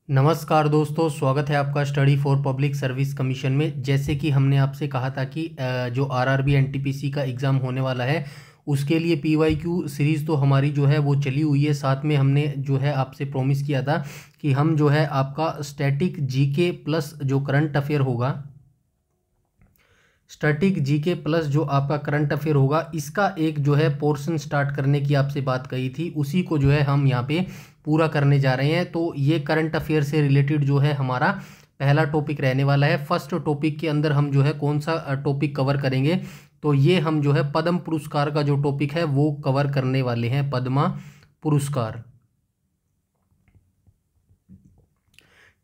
नमस्कार दोस्तों, स्वागत है आपका study for public service commission में। जैसे कि हमने आपसे कहा था कि जो आरआरबी एनटीपीसी का एग्ज़ाम होने वाला है उसके लिए पीवाईक्यू सीरीज़ तो हमारी जो है वो चली हुई है। साथ में हमने जो है आपसे प्रॉमिस किया था कि हम जो है आपका स्टैटिक जीके प्लस जो करंट अफेयर होगा, स्टैटिक जीके प्लस जो आपका करंट अफेयर होगा, इसका एक जो है पोर्शन स्टार्ट करने की आपसे बात कही थी, उसी को जो है हम यहाँ पे पूरा करने जा रहे हैं। तो ये करंट अफेयर से रिलेटेड जो है हमारा पहला टॉपिक रहने वाला है। फर्स्ट टॉपिक के अंदर हम जो है कौन सा टॉपिक कवर करेंगे, तो ये हम जो है पद्म पुरस्कार का जो टॉपिक है वो कवर करने वाले हैं। पद्मा पुरस्कार,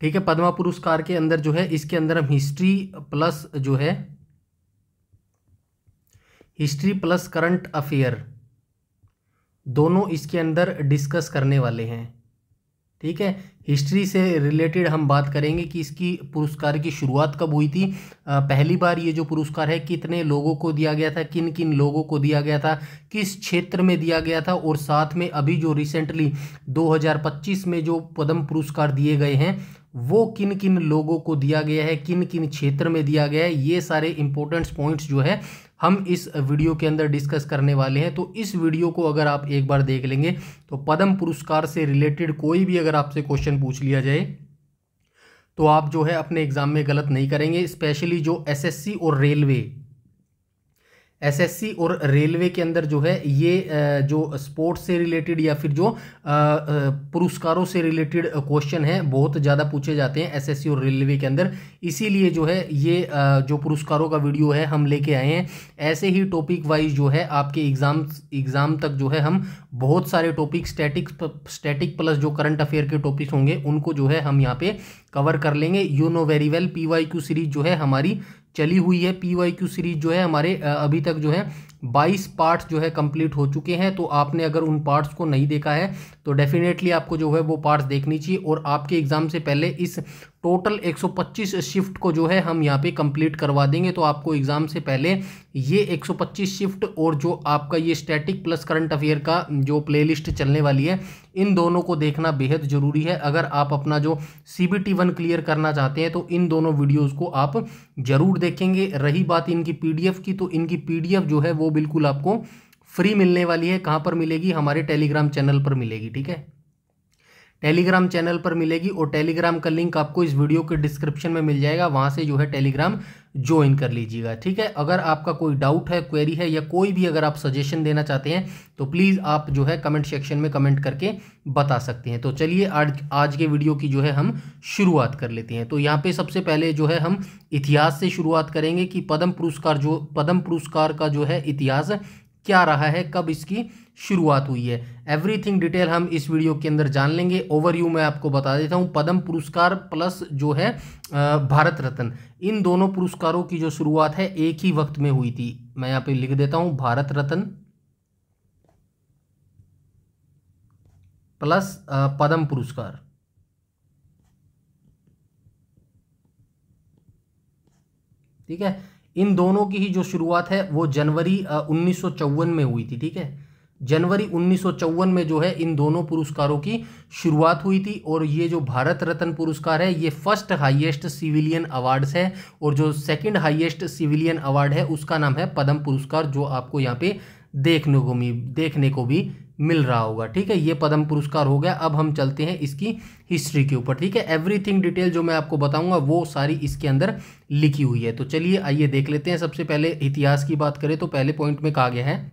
ठीक है। पद्मा पुरस्कार के अंदर जो है इसके अंदर हम हिस्ट्री प्लस करंट अफेयर दोनों इसके अंदर डिस्कस करने वाले हैं, ठीक है। हिस्ट्री से रिलेटेड हम बात करेंगे कि इसकी पुरस्कार की शुरुआत कब हुई थी, पहली बार ये जो पुरस्कार है कितने लोगों को दिया गया था, किन किन लोगों को दिया गया था, किस क्षेत्र में दिया गया था, और साथ में अभी जो रिसेंटली 2025 में जो पद्म पुरस्कार दिए गए हैं वो किन किन लोगों को दिया गया है, किन किन क्षेत्र में दिया गया है, ये सारे इंपॉर्टेंट पॉइंट्स जो है हम इस वीडियो के अंदर डिस्कस करने वाले हैं। तो इस वीडियो को अगर आप एक बार देख लेंगे तो पद्म पुरस्कार से रिलेटेड कोई भी अगर आपसे क्वेश्चन पूछ लिया जाए तो आप जो है अपने एग्जाम में गलत नहीं करेंगे। स्पेशली जो एसएससी और रेलवे के अंदर जो है ये जो स्पोर्ट्स से रिलेटेड या फिर जो पुरस्कारों से रिलेटेड क्वेश्चन है बहुत ज़्यादा पूछे जाते हैं एसएससी और रेलवे के अंदर। इसीलिए जो है ये जो पुरस्कारों का वीडियो है हम लेके आए हैं। ऐसे ही टॉपिक वाइज जो है आपके एग्ज़ाम तक जो है हम बहुत सारे टॉपिक स्टैटिक प्लस जो करंट अफेयर के टॉपिक्स होंगे उनको जो है हम यहाँ पे कवर कर लेंगे। You know very well, PYQ series जो है हमारी चली हुई है। पीवाईक्यू सीरीज जो है हमारे अभी तक जो है 22 पार्ट्स जो है कंप्लीट हो चुके हैं। तो आपने अगर उन पार्ट्स को नहीं देखा है तो डेफिनेटली आपको जो है वो पार्ट्स देखनी चाहिए, और आपके एग्जाम से पहले इस टोटल 125 शिफ्ट को जो है हम यहाँ पे कंप्लीट करवा देंगे। तो आपको एग्जाम से पहले ये 125 शिफ्ट और जो आपका ये स्टैटिक प्लस करंट अफेयर का जो प्लेलिस्ट चलने वाली है इन दोनों को देखना बेहद ज़रूरी है। अगर आप अपना जो CBT 1 क्लियर करना चाहते हैं तो इन दोनों वीडियोस को आप जरूर देखेंगे। रही बात इनकी PDF की, तो इनकी PDF जो है वो बिल्कुल आपको फ्री मिलने वाली है। कहाँ पर मिलेगी? हमारे टेलीग्राम चैनल पर मिलेगी, ठीक है। टेलीग्राम चैनल पर मिलेगी, और टेलीग्राम का लिंक आपको इस वीडियो के डिस्क्रिप्शन में मिल जाएगा। वहाँ से जो है टेलीग्राम ज्वाइन कर लीजिएगा, ठीक है। अगर आपका कोई डाउट है, क्वेरी है, या कोई भी अगर आप सजेशन देना चाहते हैं तो प्लीज़ आप जो है कमेंट सेक्शन में कमेंट करके बता सकते हैं। तो चलिए आज के वीडियो की जो है हम शुरुआत कर लेते हैं। तो यहाँ पे सबसे पहले जो है हम इतिहास से शुरुआत करेंगे कि पद्म पुरस्कार का जो है इतिहास क्या रहा है, कब इसकी शुरुआत हुई है। एवरीथिंग डिटेल हम इस वीडियो के अंदर जान लेंगे। ओवरव्यू मैं आपको बता देता हूं। पद्म पुरस्कार प्लस जो है भारत रत्न, इन दोनों पुरस्कारों की जो शुरुआत है एक ही वक्त में हुई थी। मैं यहाँ पे लिख देता हूं, भारत रत्न प्लस पद्म पुरस्कार, ठीक है। इन दोनों की ही जो शुरुआत है वो जनवरी 1954 में हुई थी, ठीक है। जनवरी 1954 में जो है इन दोनों पुरस्कारों की शुरुआत हुई थी। और ये जो भारत रत्न पुरस्कार है ये फर्स्ट हाईएस्ट सिविलियन अवार्ड्स है, और जो सेकंड हाईएस्ट सिविलियन अवार्ड है उसका नाम है पद्म पुरस्कार, जो आपको यहाँ पे देखने को भी मिल रहा होगा, ठीक है। ये पद्म पुरस्कार हो गया। अब हम चलते हैं इसकी हिस्ट्री के ऊपर, ठीक है। एवरीथिंग डिटेल जो मैं आपको बताऊंगा वो सारी इसके अंदर लिखी हुई है। तो चलिए आइए देख लेते हैं। सबसे पहले इतिहास की बात करें तो पहले पॉइंट में कहा गया है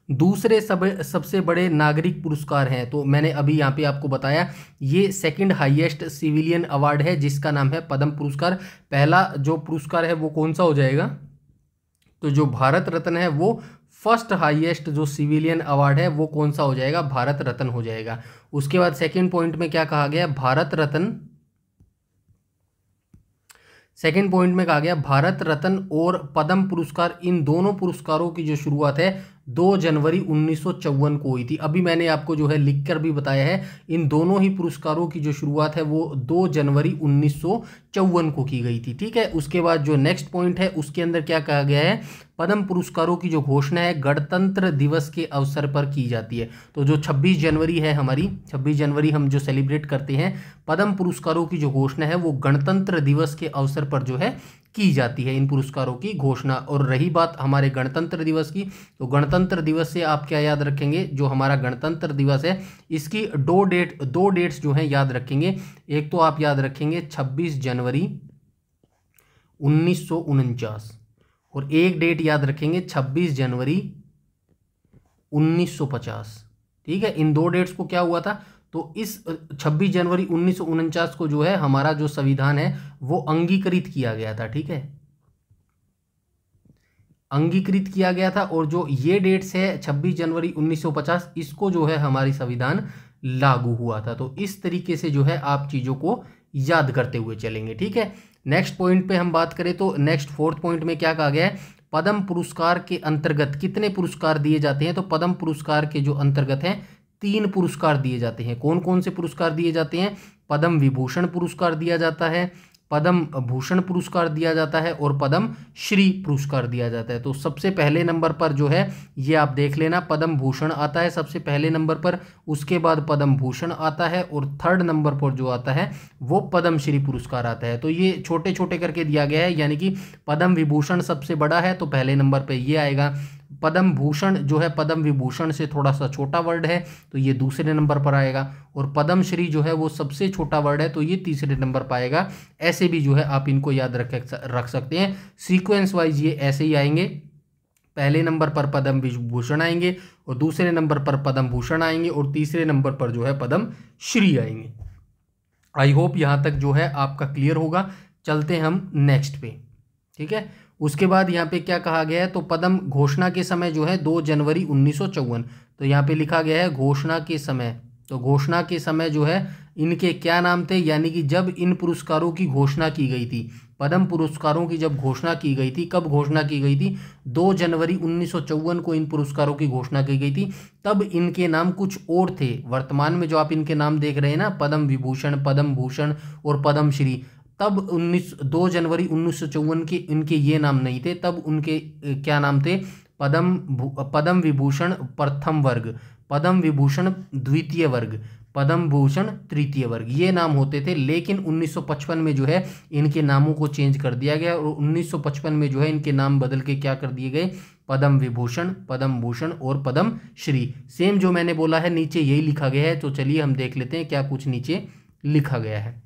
दूसरे सबसे बड़े नागरिक पुरस्कार हैं। तो मैंने अभी यहाँ पे आपको बताया ये सेकंड हाईएस्ट सिविलियन अवार्ड है जिसका नाम है पद्म पुरस्कार। पहला जो पुरस्कार है वो कौन सा हो जाएगा? तो जो भारत रत्न है वो फर्स्ट हाईएस्ट जो सिविलियन अवार्ड है वो कौन सा हो जाएगा? भारत रत्न हो जाएगा। उसके बाद सेकंड पॉइंट में क्या कहा गया? सेकंड पॉइंट में कहा गया भारत रत्न और पद्म पुरस्कार, इन दोनों पुरस्कारों की जो शुरुआत है 2 जनवरी 1954 को हुई थी। अभी मैंने आपको जो है लिखकर भी बताया है, इन दोनों ही पुरस्कारों की जो शुरुआत है वो 2 जनवरी 1954 को की गई थी, ठीक है। उसके बाद जो नेक्स्ट पॉइंट है उसके अंदर क्या कहा गया है? पद्म पुरस्कारों की जो घोषणा है गणतंत्र दिवस के अवसर पर की जाती है। तो जो 26 जनवरी है हमारी, 26 जनवरी हम जो सेलिब्रेट करते हैं, पद्म पुरस्कारों की जो घोषणा है वो गणतंत्र दिवस के अवसर पर जो है की जाती है इन पुरस्कारों की घोषणा। और रही बात हमारे गणतंत्र दिवस की, तो गणतंत्र दिवस से आप क्या याद रखेंगे, जो हमारा गणतंत्र दिवस है इसकी दो डेट्स जो हैं याद रखेंगे। एक तो आप याद रखेंगे 26 जनवरी 1949 और एक डेट याद रखेंगे 26 जनवरी 1950। ठीक है, इन दो डेट्स को क्या हुआ था, तो इस 26 जनवरी 1949 को जो है हमारा जो संविधान है वो अंगीकृत किया गया था। ठीक है, अंगीकृत किया गया था। और जो ये डेट्स है 26 जनवरी 1950, इसको जो है हमारी संविधान लागू हुआ था। तो इस तरीके से जो है आप चीज़ों को याद करते हुए चलेंगे। ठीक है, नेक्स्ट पॉइंट पे हम बात करें तो नेक्स्ट 4th पॉइंट में क्या कहा गया है, पद्म पुरस्कार के अंतर्गत कितने पुरस्कार दिए जाते हैं। तो पद्म पुरस्कार के जो अंतर्गत हैं 3 पुरस्कार दिए जाते हैं। कौन कौन से पुरस्कार दिए जाते हैं, पद्म विभूषण पुरस्कार दिया जाता है, पद्म भूषण पुरस्कार दिया जाता है और पद्म श्री पुरस्कार दिया जाता है। तो सबसे पहले नंबर पर जो है ये आप देख लेना, पद्म भूषण आता है सबसे पहले नंबर पर, उसके बाद पद्म भूषण आता है और 3rd नंबर पर जो आता है वो पद्म श्री पुरस्कार आता है। तो ये छोटे छोटे करके दिया गया है, यानी कि पद्म विभूषण सबसे बड़ा है तो पहले नंबर पर ये आएगा, पद्म भूषण जो है पद्म विभूषण से थोड़ा सा छोटा वर्ड है तो ये दूसरे नंबर पर आएगा, और पद्म श्री जो है वो सबसे छोटा वर्ड है तो ये तीसरे नंबर पर आएगा। ऐसे भी जो है आप इनको याद रख सकते हैं, सीक्वेंस वाइज ये ऐसे ही आएंगे, पहले नंबर पर पद्म विभूषण आएंगे और दूसरे नंबर पर पद्म भूषण आएंगे और तीसरे नंबर पर जो है पद्म श्री आएंगे। आई होप यहाँ तक जो है आपका क्लियर होगा। चलते हैं हम नेक्स्ट पे। ठीक है, उसके बाद यहाँ पे क्या कहा गया है, तो पद्म घोषणा के समय जो है 2 जनवरी 1954, तो यहाँ पे लिखा गया है घोषणा के समय। तो घोषणा के समय जो है इनके क्या नाम थे, यानी कि जब इन पुरस्कारों की घोषणा की गई थी, पद्म पुरस्कारों की जब घोषणा की गई थी, कब घोषणा की गई थी, 2 जनवरी 1954 को इन पुरस्कारों की घोषणा की गई थी। तब इनके नाम कुछ और थे। वर्तमान में जो आप इनके नाम देख रहे हैं ना, पद्म विभूषण, पद्म भूषण और पद्म श्री, तब 2 जनवरी 1954 के इनके ये नाम नहीं थे। तब उनके क्या नाम थे, पद्म विभूषण प्रथम वर्ग, पद्म विभूषण द्वितीय वर्ग, पद्म भूषण तृतीय वर्ग, ये नाम होते थे। लेकिन 1955 में जो है इनके नामों को चेंज कर दिया गया और 1955 में जो है इनके नाम बदल के क्या कर दिए गए, पद्म विभूषण, पद्म भूषण और पद्म श्री। सेम जो मैंने बोला है नीचे यही लिखा गया है। तो चलिए हम देख लेते हैं क्या कुछ नीचे लिखा गया है।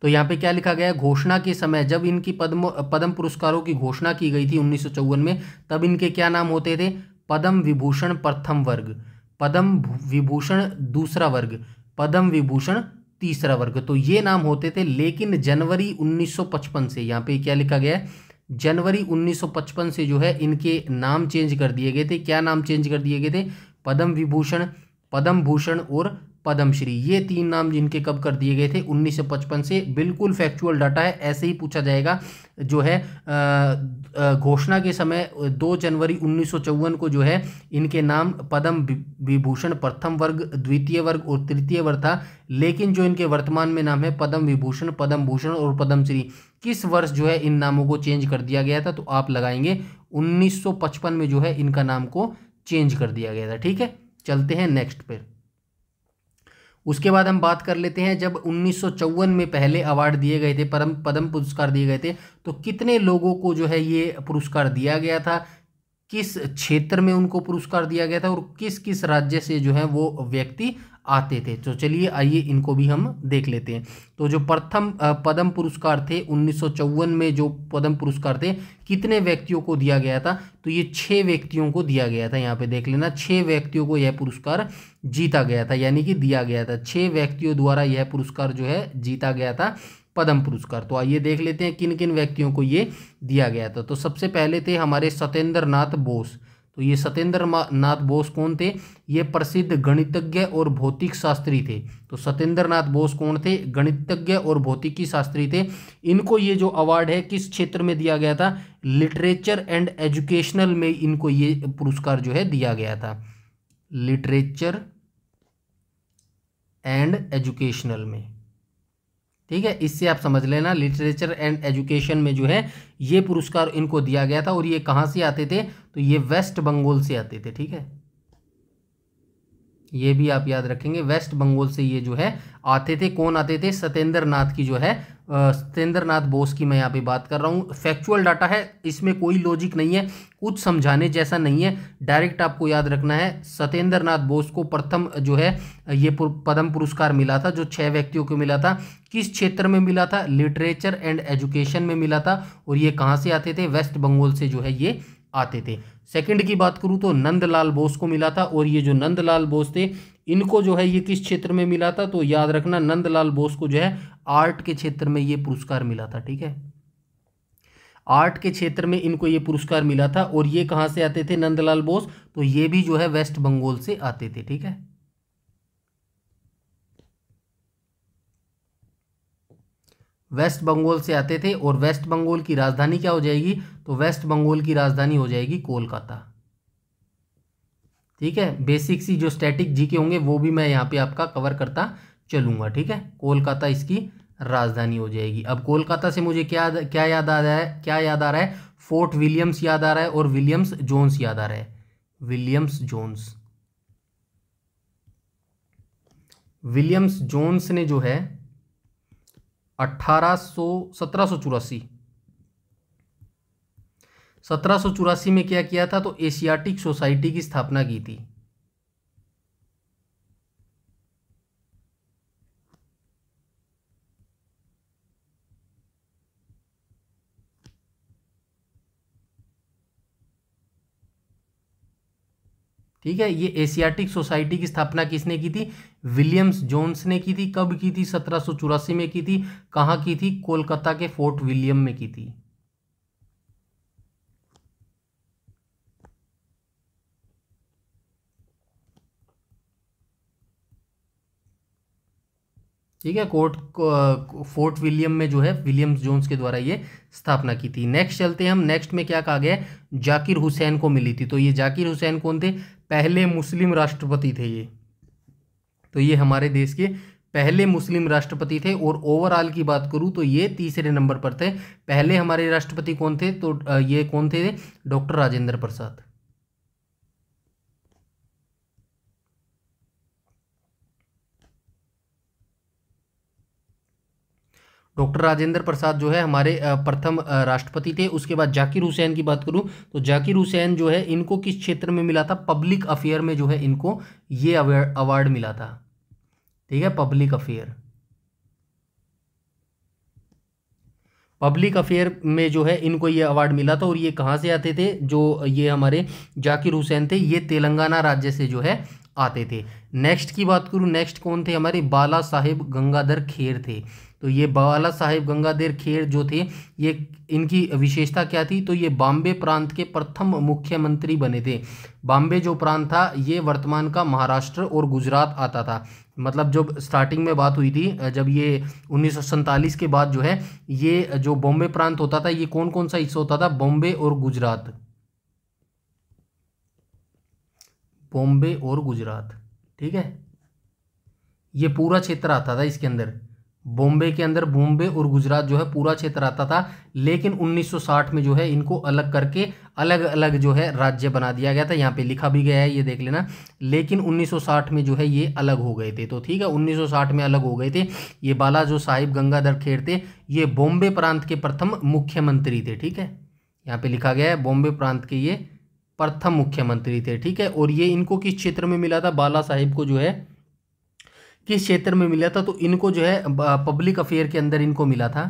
तो यहाँ पे क्या लिखा गया है, घोषणा के समय जब इनकी पद्म पुरस्कारों की घोषणा की गई थी 1954 में, तब इनके क्या नाम होते थे, पद्म विभूषण प्रथम वर्ग, पद्म विभूषण दूसरा वर्ग, पद्म विभूषण तीसरा वर्ग, तो ये नाम होते थे। लेकिन जनवरी 1955 से, यहाँ पे क्या लिखा गया है, जनवरी 1955 से जो है इनके नाम चेंज कर दिए गए थे। क्या नाम चेंज कर दिए गए थे, पद्म विभूषण, पद्म भूषण और पद्मश्री, ये 3 नाम जिनके कब कर दिए गए थे, 1955 से। बिल्कुल फैक्चुअल डाटा है, ऐसे ही पूछा जाएगा। जो है घोषणा के समय 2 जनवरी 1954 को जो है इनके नाम पद्म विभूषण प्रथम वर्ग, द्वितीय वर्ग और तृतीय वर्ग था। लेकिन जो इनके वर्तमान में नाम है पद्म विभूषण, पद्म भूषण और पद्मश्री, किस वर्ष जो है इन नामों को चेंज कर दिया गया था, तो आप लगाएंगे 1955 में जो है इनका नाम को चेंज कर दिया गया था। ठीक है, चलते हैं नेक्स्ट पे। उसके बाद हम बात कर लेते हैं, जब 1954 में पहले अवार्ड दिए गए थे, पद्म पुरस्कार दिए गए थे, तो कितने लोगों को जो है ये पुरस्कार दिया गया था, किस क्षेत्र में उनको पुरस्कार दिया गया था और किस किस राज्य से जो है वो व्यक्ति आते थे। तो चलिए आइए इनको भी हम देख लेते हैं। तो जो प्रथम पद्म पुरस्कार थे 1954 में, जो पद्म पुरस्कार थे कितने व्यक्तियों को दिया गया था, तो ये 6 व्यक्तियों को दिया गया था। यहाँ पे देख लेना, 6 व्यक्तियों को यह पुरस्कार जीता गया था, यानी कि दिया गया था। 6 व्यक्तियों द्वारा यह पुरस्कार जो है जीता गया था, पद्म पुरस्कार। तो आइए देख लेते हैं किन किन व्यक्तियों को ये दिया गया था। तो सबसे पहले थे हमारे सत्येंद्र नाथ बोस। तो ये सत्येंद्र नाथ बोस कौन थे, ये प्रसिद्ध गणितज्ञ और भौतिक शास्त्री थे। तो सत्येंद्र नाथ बोस कौन थे, गणितज्ञ और भौतिकी शास्त्री थे। इनको ये जो अवार्ड है किस क्षेत्र में दिया गया था, लिटरेचर एंड एजुकेशनल में इनको ये पुरस्कार जो है दिया गया था, लिटरेचर एंड एजुकेशनल में। ठीक है, इससे आप समझ लेना लिटरेचर एंड एजुकेशन में जो है ये पुरस्कार इनको दिया गया था। और ये कहाँ से आते थे, तो ये वेस्ट बंगाल से आते थे। ठीक है, ये भी आप याद रखेंगे, वेस्ट बंगाल से ये जो है आते थे। कौन आते थे, सत्येंद्र नाथ की जो है सत्येंद्र नाथ बोस की मैं यहाँ पे बात कर रहा हूँ। फैक्चुअल डाटा है, इसमें कोई लॉजिक नहीं है, कुछ समझाने जैसा नहीं है, डायरेक्ट आपको याद रखना है। सत्येंद्र नाथ बोस को प्रथम जो है ये पद्म पुरस्कार मिला था, जो 6 व्यक्तियों को मिला था। किस क्षेत्र में मिला था, लिटरेचर एंड एजुकेशन में मिला था। और ये कहाँ से आते थे, वेस्ट बंगाल से जो है ये आते थे। सेकंड की बात करूं तो नंदलाल बोस को मिला था। और ये जो नंदलाल बोस थे इनको जो है ये किस क्षेत्र में मिला था, तो याद रखना नंदलाल बोस को जो है आर्ट के क्षेत्र में ये पुरस्कार मिला था। ठीक है, आर्ट के क्षेत्र में इनको ये पुरस्कार मिला था। और ये कहाँ से आते थे नंदलाल बोस, तो ये भी जो है वेस्ट बंगाल से आते थे। ठीक है, वेस्ट बंगाल से आते थे। और वेस्ट बंगाल की राजधानी क्या हो जाएगी, तो वेस्ट बंगाल की राजधानी हो जाएगी कोलकाता। ठीक है, बेसिक सी जो स्टैटिक जीके होंगे वो भी मैं यहाँ पे आपका कवर करता चलूंगा। ठीक है, कोलकाता इसकी राजधानी हो जाएगी। अब कोलकाता से मुझे क्या याद आ रहा है, क्या याद आ रहा है, फोर्ट विलियम्स याद आ रहा है और विलियम्स जोन्स याद आ रहा है। विलियम्स जोन्स, विलियम्स जोन्स ने जो है 1784 में क्या किया था, तो एशियाटिक सोसाइटी की स्थापना की थी। ठीक है, ये एशियाटिक सोसाइटी की स्थापना किसने की थी, विलियम्स जोन्स ने की थी। कब की थी, 1784 में की थी। कहाँ की थी, कोलकाता के फोर्ट विलियम में की थी। ठीक है, फोर्ट विलियम में जो है विलियम्स जोन्स के द्वारा ये स्थापना की थी। नेक्स्ट चलते हैं हम, नेक्स्ट में क्या कहा गया है, जाकिर हुसैन को मिली थी। तो ये जाकिर हुसैन कौन थे, पहले मुस्लिम राष्ट्रपति थे ये। तो ये हमारे देश के पहले मुस्लिम राष्ट्रपति थे। और ओवरऑल की बात करूं तो ये तीसरे नंबर पर थे। पहले हमारे राष्ट्रपति कौन थे, तो ये कौन थे, डॉक्टर राजेंद्र प्रसाद। डॉक्टर राजेंद्र प्रसाद जो है हमारे प्रथम राष्ट्रपति थे। उसके बाद जाकिर हुसैन की बात करूं तो जाकिर हुसैन जो है इनको किस क्षेत्र में मिला था, पब्लिक अफेयर में जो है इनको ये अवार्ड मिला था। ठीक है, पब्लिक अफेयर, पब्लिक अफेयर में जो है इनको ये अवार्ड मिला था। और ये कहाँ से आते थे, जो ये हमारे जाकिर हुसैन थे ये तेलंगाना राज्य से जो है आते थे। नेक्स्ट की बात करूँ, नेक्स्ट कौन थे, हमारे बाला साहेब गंगाधर खेर थे। तो ये बाला साहेब गंगाधर खेर जो थे ये, इनकी विशेषता क्या थी, तो ये बॉम्बे प्रांत के प्रथम मुख्यमंत्री बने थे। बॉम्बे जो प्रांत था ये वर्तमान का महाराष्ट्र और गुजरात आता था। मतलब जब स्टार्टिंग में बात हुई थी, जब ये 1947 के बाद जो है ये जो बॉम्बे प्रांत होता था ये कौन कौन सा हिस्सा होता था, बॉम्बे और गुजरात, बॉम्बे और गुजरात। ठीक है, ये पूरा क्षेत्र आता था इसके अंदर, बॉम्बे के अंदर बॉम्बे और गुजरात जो है पूरा क्षेत्र आता था। लेकिन 1960 में जो है इनको अलग करके अलग अलग जो है राज्य बना दिया गया था। यहाँ पे लिखा भी गया है, ये देख लेना। लेकिन 1960 में जो है ये अलग हो गए थे। तो ठीक है, 1960 में अलग हो गए थे। ये बाला जो साहिब गंगाधर खेर थे ये बॉम्बे प्रांत के प्रथम मुख्यमंत्री थे। ठीक है, यहाँ पे लिखा गया है बॉम्बे प्रांत के ये प्रथम मुख्यमंत्री थे। ठीक है, और ये इनको किस क्षेत्र में मिला था, बाला साहिब को जो है किस क्षेत्र में मिला था, तो इनको जो है पब्लिक अफेयर के अंदर इनको मिला था।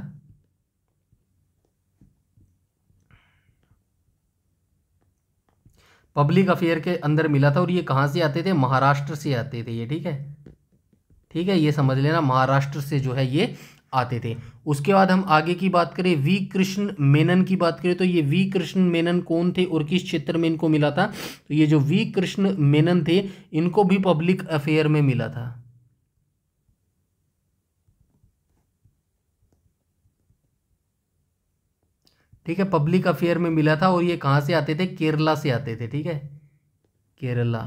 पब्लिक अफेयर के अंदर मिला था। और ये कहाँ से आते थे, महाराष्ट्र से आते थे ये। ठीक है, ठीक है, ये समझ लेना महाराष्ट्र से जो है ये आते थे। उसके बाद हम आगे की बात करें, वी कृष्ण मेनन की बात करें तो ये वी कृष्ण मेनन कौन थे और किस क्षेत्र में इनको मिला था, तो ये जो वी कृष्ण मेनन थे इनको भी पब्लिक अफेयर में मिला था। ठीक है, पब्लिक अफेयर में मिला था। और ये कहाँ से आते थे, केरला से आते थे। ठीक है, केरला।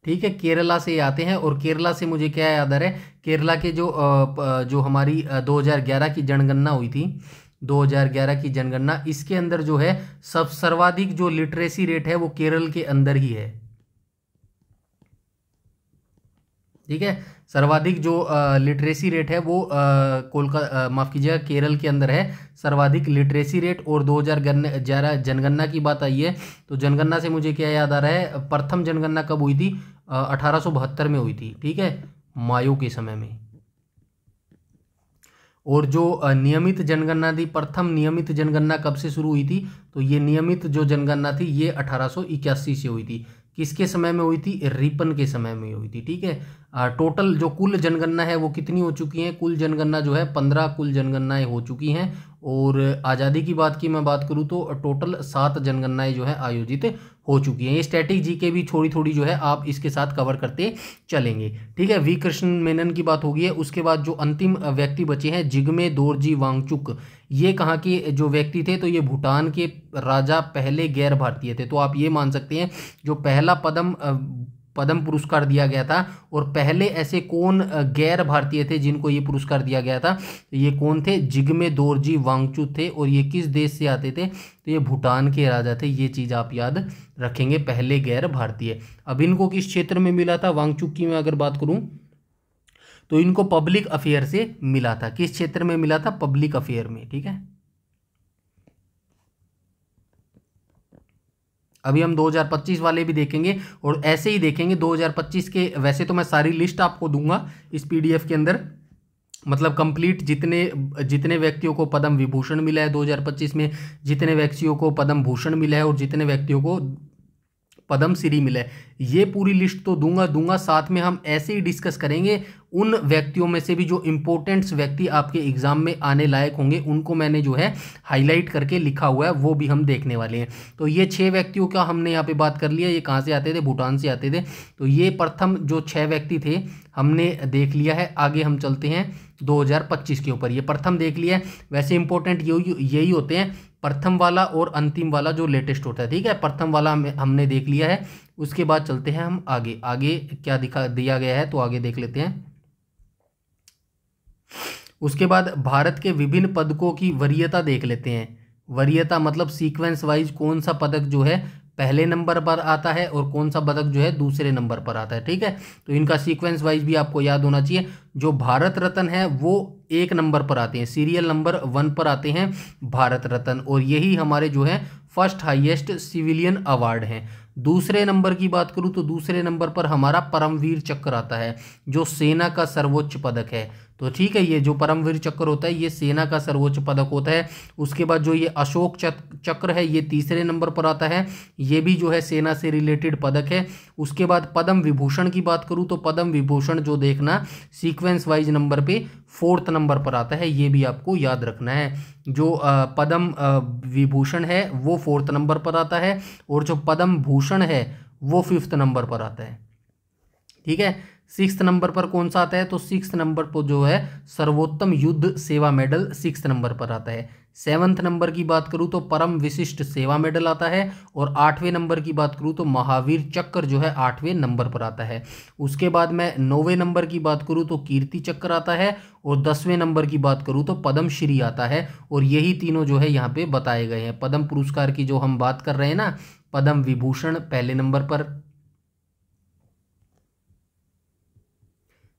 ठीक है, केरला से आते हैं। और केरला से मुझे क्या याद आ रहा है, केरला के जो हमारी 2011 की जनगणना हुई थी, 2011 की जनगणना, इसके अंदर जो है सर्वाधिक जो लिटरेसी रेट है वो केरल के अंदर ही है। ठीक है, सर्वाधिक जो लिटरेसी रेट है वो कोलकाता, माफ कीजिएगा, केरल के अंदर है सर्वाधिक लिटरेसी रेट। और 2011 जनगणना की बात आई है तो जनगणना से मुझे क्या याद आ रहा है, प्रथम जनगणना कब हुई थी, 1872 में हुई थी। ठीक है, मायो के समय में। और जो नियमित जनगणना थी, प्रथम नियमित जनगणना कब से शुरू हुई थी, तो ये नियमित जो जनगणना थी ये 1881 से हुई थी। किसके समय में हुई थी, रिपन के समय में हुई थी। ठीक है, टोटल जो कुल जनगणना है वो कितनी हो चुकी है, कुल जनगणना जो है 15 कुल जनगणनाएं हो चुकी हैं। और आज़ादी की बात की मैं बात करूँ तो टोटल 7 जनगणनाएं जो है आयोजित हो चुकी हैं। ये स्टैटिक जीके भी थोड़ी थोड़ी जो है आप इसके साथ कवर करते चलेंगे। ठीक है, वी कृष्ण मेनन की बात होगी है। उसके बाद जो अंतिम व्यक्ति बचे हैं, जिग्मे दोरजी वांगचुक, ये कहाँ के जो व्यक्ति थे, तो ये भूटान के राजा पहले गैर भारतीय थे। तो आप ये मान सकते हैं जो पहला पद्म पुरस्कार दिया गया था, और पहले ऐसे कौन गैर भारतीय थे जिनको ये पुरस्कार दिया गया था, तो ये कौन थे, जिग्मे दोरजी वांगचुक थे। और ये किस देश से आते थे, तो ये भूटान के राजा थे। ये चीज़ आप याद रखेंगे, पहले गैर भारतीय। अब इनको किस क्षेत्र में मिला था, वांगचुक की मैं अगर बात करूं तो इनको पब्लिक अफेयर से मिला था। किस क्षेत्र में मिला था, पब्लिक अफेयर में। ठीक है, अभी हम 2025 वाले भी देखेंगे और ऐसे ही देखेंगे 2025 के। वैसे तो मैं सारी लिस्ट आपको दूंगा इस पीडीएफ के अंदर, मतलब कंप्लीट जितने व्यक्तियों को पद्म विभूषण मिला है 2025 में, जितने व्यक्तियों को पद्म भूषण मिला है और जितने व्यक्तियों को पद्म श्री मिला है, ये पूरी लिस्ट तो दूंगा। साथ में हम ऐसे ही डिस्कस करेंगे उन व्यक्तियों में से भी जो इम्पोर्टेंट्स व्यक्ति आपके एग्जाम में आने लायक होंगे, उनको मैंने जो है हाईलाइट करके लिखा हुआ है, वो भी हम देखने वाले हैं। तो ये 6 व्यक्तियों का हमने यहाँ पे बात कर लिया। ये कहाँ से आते थे, भूटान से आते थे। तो ये प्रथम जो 6 व्यक्ति थे हमने देख लिया है। आगे हम चलते हैं 2025 के ऊपर। ये प्रथम देख लिया है। वैसे इंपॉर्टेंट यही होते हैं, प्रथम वाला और अंतिम वाला जो लेटेस्ट होता है। ठीक है, प्रथम वाला हमने देख लिया है। उसके बाद चलते हैं हम आगे क्या दिया गया है, तो आगे देख लेते हैं। उसके बाद भारत के विभिन्न पदकों की वरीयता देख लेते हैं। वरीयता मतलब सीक्वेंस वाइज कौन सा पदक जो है पहले नंबर पर आता है और कौन सा पदक जो है दूसरे नंबर पर आता है। ठीक है, तो इनका सीक्वेंस वाइज भी आपको याद होना चाहिए। जो भारत रत्न है वो 1 नंबर पर आते हैं, सीरियल नंबर 1 पर आते हैं भारत रत्न, और यही हमारे जो है फर्स्ट हाईएस्ट सिविलियन अवार्ड हैं। दूसरे नंबर की बात करूं तो दूसरे नंबर पर हमारा परमवीर चक्र आता है, जो सेना का सर्वोच्च पदक है। तो ठीक है, ये जो परमवीर चक्र होता है ये सेना का सर्वोच्च पदक होता है। उसके बाद जो ये अशोक चक्र है ये तीसरे नंबर पर आता है, ये भी जो है सेना से रिलेटेड पदक है। उसके बाद पद्म विभूषण की बात करूं तो पद्म विभूषण जो देखना सीक्वेंस वाइज नंबर पे 4th नंबर पर आता है, ये भी आपको याद रखना है। जो पद्म विभूषण है वो 4th नंबर पर आता है, और जो पद्म भूषण है वो 5th नंबर पर आता है। ठीक है, 6th नंबर पर कौन सा आता है, तो 6th नंबर पर जो है सर्वोत्तम युद्ध सेवा मेडल 6th नंबर पर आता है। 7th नंबर की बात करूं तो परम विशिष्ट सेवा मेडल आता है, और 8वें नंबर की बात करूं तो महावीर चक्र जो है 8वें नंबर पर आता है। उसके बाद मैं 9वें नंबर की बात करूं तो कीर्ति चक्र आता है, और 10वें नंबर की बात करूं तो पद्म श्री आता है। और यही तीनों जो है यहाँ पे बताए गए हैं। पद्म पुरस्कार की जो हम बात कर रहे हैं ना, पद्म विभूषण पहले नंबर पर,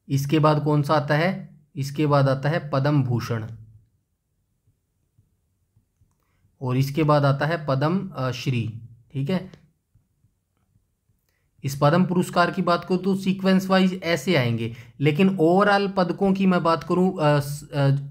इसके बाद कौन सा आता है, इसके बाद आता है पद्म भूषण, और इसके बाद आता है पद्म श्री। ठीक है, इस पद्म पुरस्कार की बात करूं तो सीक्वेंस वाइज ऐसे आएंगे, लेकिन ओवरऑल पदकों की मैं बात करूं,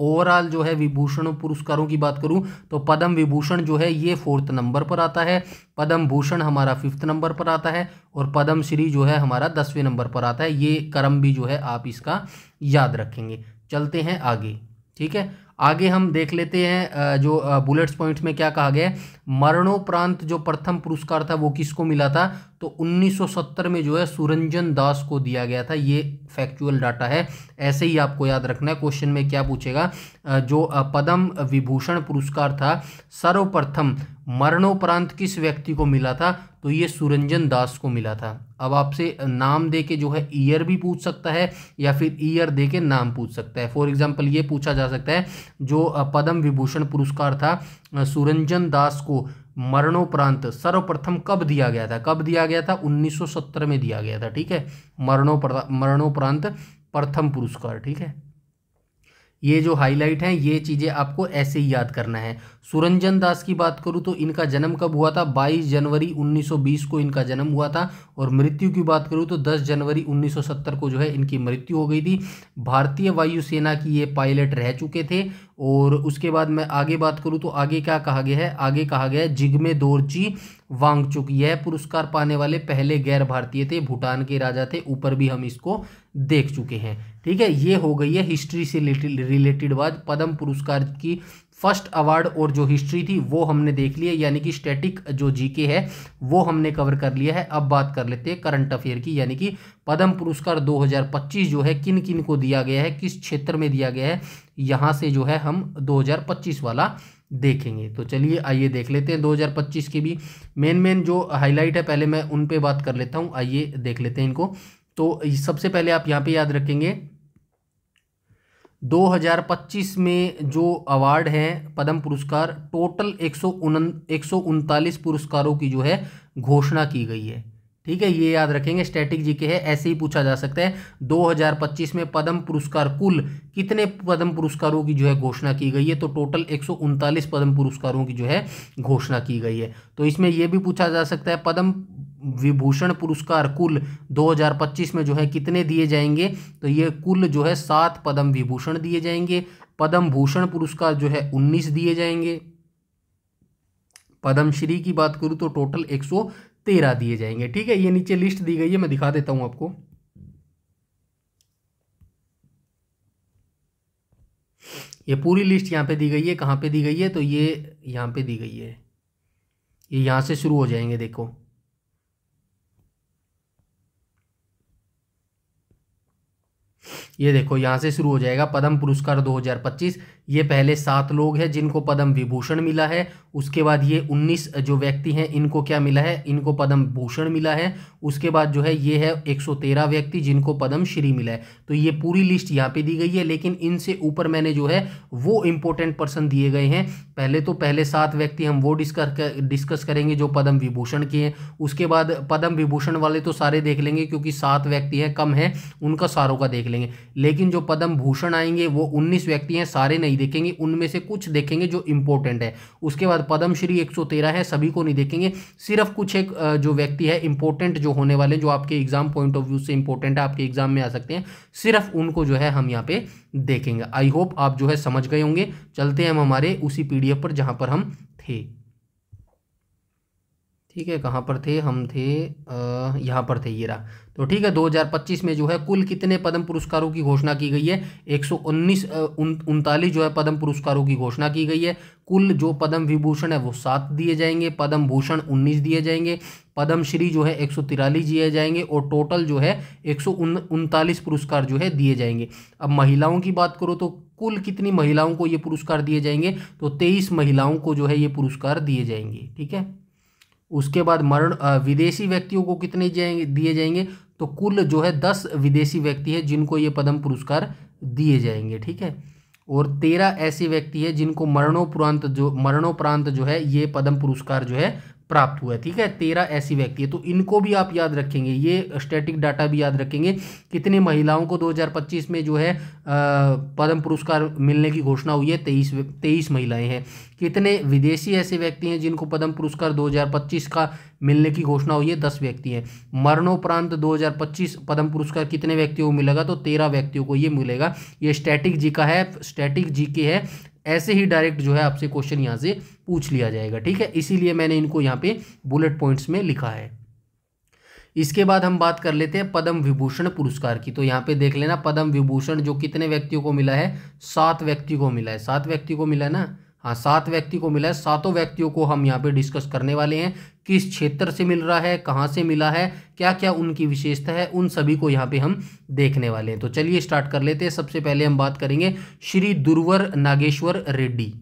ओवरऑल जो है विभूषण पुरस्कारों की बात करूं तो पद्म विभूषण जो है ये 4th नंबर पर आता है, पद्म भूषण हमारा 5th नंबर पर आता है, और पद्म श्री जो है हमारा 10वें नंबर पर आता है। ये क्रम भी जो है आप इसका याद रखेंगे। चलते हैं आगे। ठीक है, आगे हम देख लेते हैं जो बुलेट्स पॉइंट्स में क्या कहा गया है। मरणोपरांत जो प्रथम पुरस्कार था वो किसको मिला था, तो 1970 में जो है सुरंजन दास को दिया गया था। ये फैक्चुअल डाटा है, ऐसे ही आपको याद रखना है। क्वेश्चन में क्या पूछेगा, जो पद्म विभूषण पुरस्कार था सर्वप्रथम मरणोपरांत किस व्यक्ति को मिला था, तो ये सुरंजन दास को मिला था। अब आपसे नाम दे के जो है ईयर भी पूछ सकता है या फिर ईयर दे के नाम पूछ सकता है। फॉर एग्जांपल ये पूछा जा सकता है जो पद्म विभूषण पुरस्कार था सुरंजन दास को मरणोपरांत सर्वप्रथम कब दिया गया था, कब दिया गया था, 1970 में दिया गया था। ठीक है, मरणोपरांत प्रथम पुरस्कार। ठीक है, ये जो हाईलाइट हैं ये चीज़ें आपको ऐसे ही याद करना है। सुरंजन दास की बात करूँ तो इनका जन्म कब हुआ था, 22 जनवरी 1920 को इनका जन्म हुआ था। और मृत्यु की बात करूँ तो 10 जनवरी 1970 को जो है इनकी मृत्यु हो गई थी। भारतीय वायुसेना की ये पायलट रह चुके थे। और उसके बाद मैं आगे बात करूँ तो आगे क्या कहा गया है, आगे कहा गया है जिग्मे दोरजी वांगचुक यह पुरस्कार पाने वाले पहले गैर भारतीय थे, भूटान के राजा थे। ऊपर भी हम इसको देख चुके हैं। ठीक है, ये हो गई है हिस्ट्री से रिलेटेड बात। पद्म पुरस्कार की फर्स्ट अवार्ड और जो हिस्ट्री थी वो हमने देख लिया, यानी कि स्टैटिक जो जीके है वो हमने कवर कर लिया है। अब बात कर लेते हैं करंट अफेयर की, यानी कि पद्म पुरस्कार 2025 जो है किन किन को दिया गया है, किस क्षेत्र में दिया गया है, यहाँ से जो है हम 2025 वाला देखेंगे। तो चलिए आइए देख लेते हैं 2025 के भी मेन जो हाईलाइट है, पहले मैं उन पे बात कर लेता हूँ। आइए देख लेते हैं इनको। तो सबसे पहले आप यहाँ पे याद रखेंगे 2025 में जो अवार्ड हैं पद्म पुरस्कार, टोटल 139 पुरस्कारों की जो है घोषणा की गई है। ठीक है, ये याद रखेंगे, स्टैटिक जीके है, ऐसे ही पूछा जा सकता है 2025 में पद्म पुरस्कार कुल कितने पद्म पुरस्कारों की जो है घोषणा की गई है, तो टोटल 139 पद्म पुरस्कारों की जो है घोषणा की गई है। तो इसमें यह भी पूछा जा सकता है पद्म विभूषण पुरस्कार कुल 2025 में जो है कितने दिए जाएंगे, तो ये कुल जो है 7 पद्म विभूषण दिए जाएंगे। पद्म भूषण पुरस्कार जो है 19 दिए जाएंगे। पद्मश्री की बात करूं तो टोटल 113 दिए जाएंगे। ठीक है, ये नीचे लिस्ट दी गई है, मैं दिखा देता हूं आपको। ये पूरी लिस्ट यहाँ पे दी गई है, कहाँ पे दी गई है, तो ये यहाँ पे दी गई है, ये यहाँ से शुरू हो जाएंगे। देखो ये देखो यहाँ से शुरू हो जाएगा पद्म पुरस्कार 2025। ये पहले 7 लोग हैं जिनको पद्म विभूषण मिला है। उसके बाद ये 19 जो व्यक्ति हैं इनको क्या मिला है, इनको पद्म भूषण मिला है। उसके बाद जो है ये है 113 व्यक्ति जिनको पद्म श्री मिला है। तो ये पूरी लिस्ट यहाँ पे दी गई है, लेकिन इनसे ऊपर मैंने जो है वो इंपॉर्टेंट पर्सन दिए गए हैं। पहले 7 व्यक्ति हम वो डिस्कस करेंगे जो पद्म विभूषण के हैं। उसके बाद पद्म विभूषण वाले तो सारे देख लेंगे क्योंकि 7 व्यक्ति हैं, कम है, उनका सारों का देख लेंगे। लेकिन जो पद्म भूषण आएंगे वो 19 व्यक्ति हैं, सारे नहीं देखेंगे, उनमें से कुछ देखेंगे जो इंपॉर्टेंट है। उसके बाद पद्मश्री 113 है, सभी को नहीं देखेंगे, सिर्फ कुछ एक जो व्यक्ति है इंपॉर्टेंट जो होने वाले, जो आपके एग्जाम पॉइंट ऑफ व्यू से इंपॉर्टेंट है, आपके एग्जाम में आ सकते हैं, सिर्फ उनको जो है हम यहाँ पे देखेंगे। आई होप आप जो है समझ गए होंगे। चलते हैं हम हमारे उसी पीडीएफ पर जहां पर हम थे। ठीक है, कहाँ पर थे हम, थे यहाँ पर थे, ये रहा। तो ठीक है, 2025 में जो है कुल कितने पद्म पुरस्कारों की घोषणा की गई है, 139 जो है पद्म पुरस्कारों की घोषणा की गई है। कुल जो पद्म विभूषण है वो 7 दिए जाएंगे, पद्म भूषण 19 दिए जाएंगे, पद्मश्री जो है 143 दिए जाएंगे और टोटल जो है 139 पुरस्कार जो है दिए जाएंगे। अब महिलाओं की बात करो तो कुल कितनी महिलाओं को ये पुरस्कार दिए जाएंगे, तो 23 महिलाओं को जो है ये पुरस्कार दिए जाएंगे। ठीक है, उसके बाद विदेशी व्यक्तियों को कितने दिए जाएंगे, तो कुल जो है 10 विदेशी व्यक्ति है जिनको ये पद्म पुरस्कार दिए जाएंगे। ठीक है, और 13 ऐसे व्यक्ति है जिनको मरणोपरांत जो है ये पद्म पुरस्कार जो है प्राप्त हुआ है। ठीक है, 13 ऐसी व्यक्ति है, तो इनको भी आप याद रखेंगे, ये स्टैटिक डाटा भी याद रखेंगे। कितनी महिलाओं को 2025 में जो है पद्म पुरस्कार मिलने की घोषणा हुई है, 23 महिलाएं हैं। कितने विदेशी ऐसे व्यक्ति हैं जिनको पद्म पुरस्कार 2025 का मिलने की घोषणा हुई है, 10 व्यक्ति हैं। मरणोपरांत 2025 पद्म पुरस्कार कितने व्यक्तियों को मिलेगा, तो 13 व्यक्तियों को ये मिलेगा। ये स्टैटिक जी का है, स्टैटिक जी के है, ऐसे ही डायरेक्ट जो है आपसे क्वेश्चन यहाँ से पूछ लिया जाएगा। ठीक है, इसीलिए मैंने इनको यहाँ पे बुलेट पॉइंट्स में लिखा है। इसके बाद हम बात कर लेते हैं पद्म विभूषण पुरस्कार की। तो यहाँ पे देख लेना, पद्म विभूषण जो कितने व्यक्तियों को मिला है, 7 व्यक्ति को मिला है। 7 व्यक्ति को मिला है ना, हाँ 7 व्यक्ति को मिला है। 7 व्यक्तियों को हम यहाँ पे डिस्कस करने वाले हैं, किस क्षेत्र से मिल रहा है, कहाँ से मिला है, क्या क्या उनकी विशेषता है, उन सभी को यहाँ पे हम देखने वाले हैं। तो चलिए स्टार्ट कर लेते हैं। सबसे पहले हम बात करेंगे श्री दुर्वर नागेश्वर रेड्डी।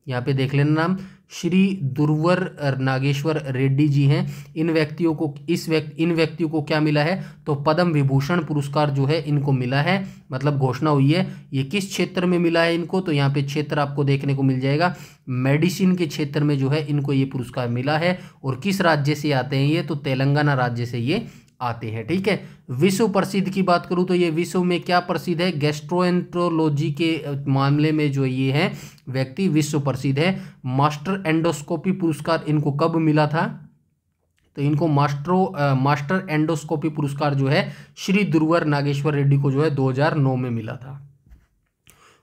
यहाँ पे देख लेना नाम, श्री दुर्वर नागेश्वर रेड्डी जी हैं। इन व्यक्तियों को इन व्यक्तियों को क्या मिला है, तो पद्म विभूषण पुरस्कार जो है इनको मिला है, मतलब घोषणा हुई है। ये किस क्षेत्र में मिला है इनको, तो यहाँ पे क्षेत्र आपको देखने को मिल जाएगा, मेडिसिन के क्षेत्र में जो है इनको ये पुरस्कार मिला है। और किस राज्य से आते हैं ये, तो तेलंगाना राज्य से ये आते हैं। ठीक है, विश्व प्रसिद्ध की बात करूं तो ये विश्व में क्या प्रसिद्ध है, गैस्ट्रोएंट्रोलॉजी के मामले में जो ये है व्यक्ति विश्व प्रसिद्ध है। मास्टर एंडोस्कोपी पुरस्कार इनको कब मिला था, तो इनको मास्टर एंडोस्कोपी पुरस्कार जो है श्री दुर्वर नागेश्वर रेड्डी को जो है 2009 में मिला था।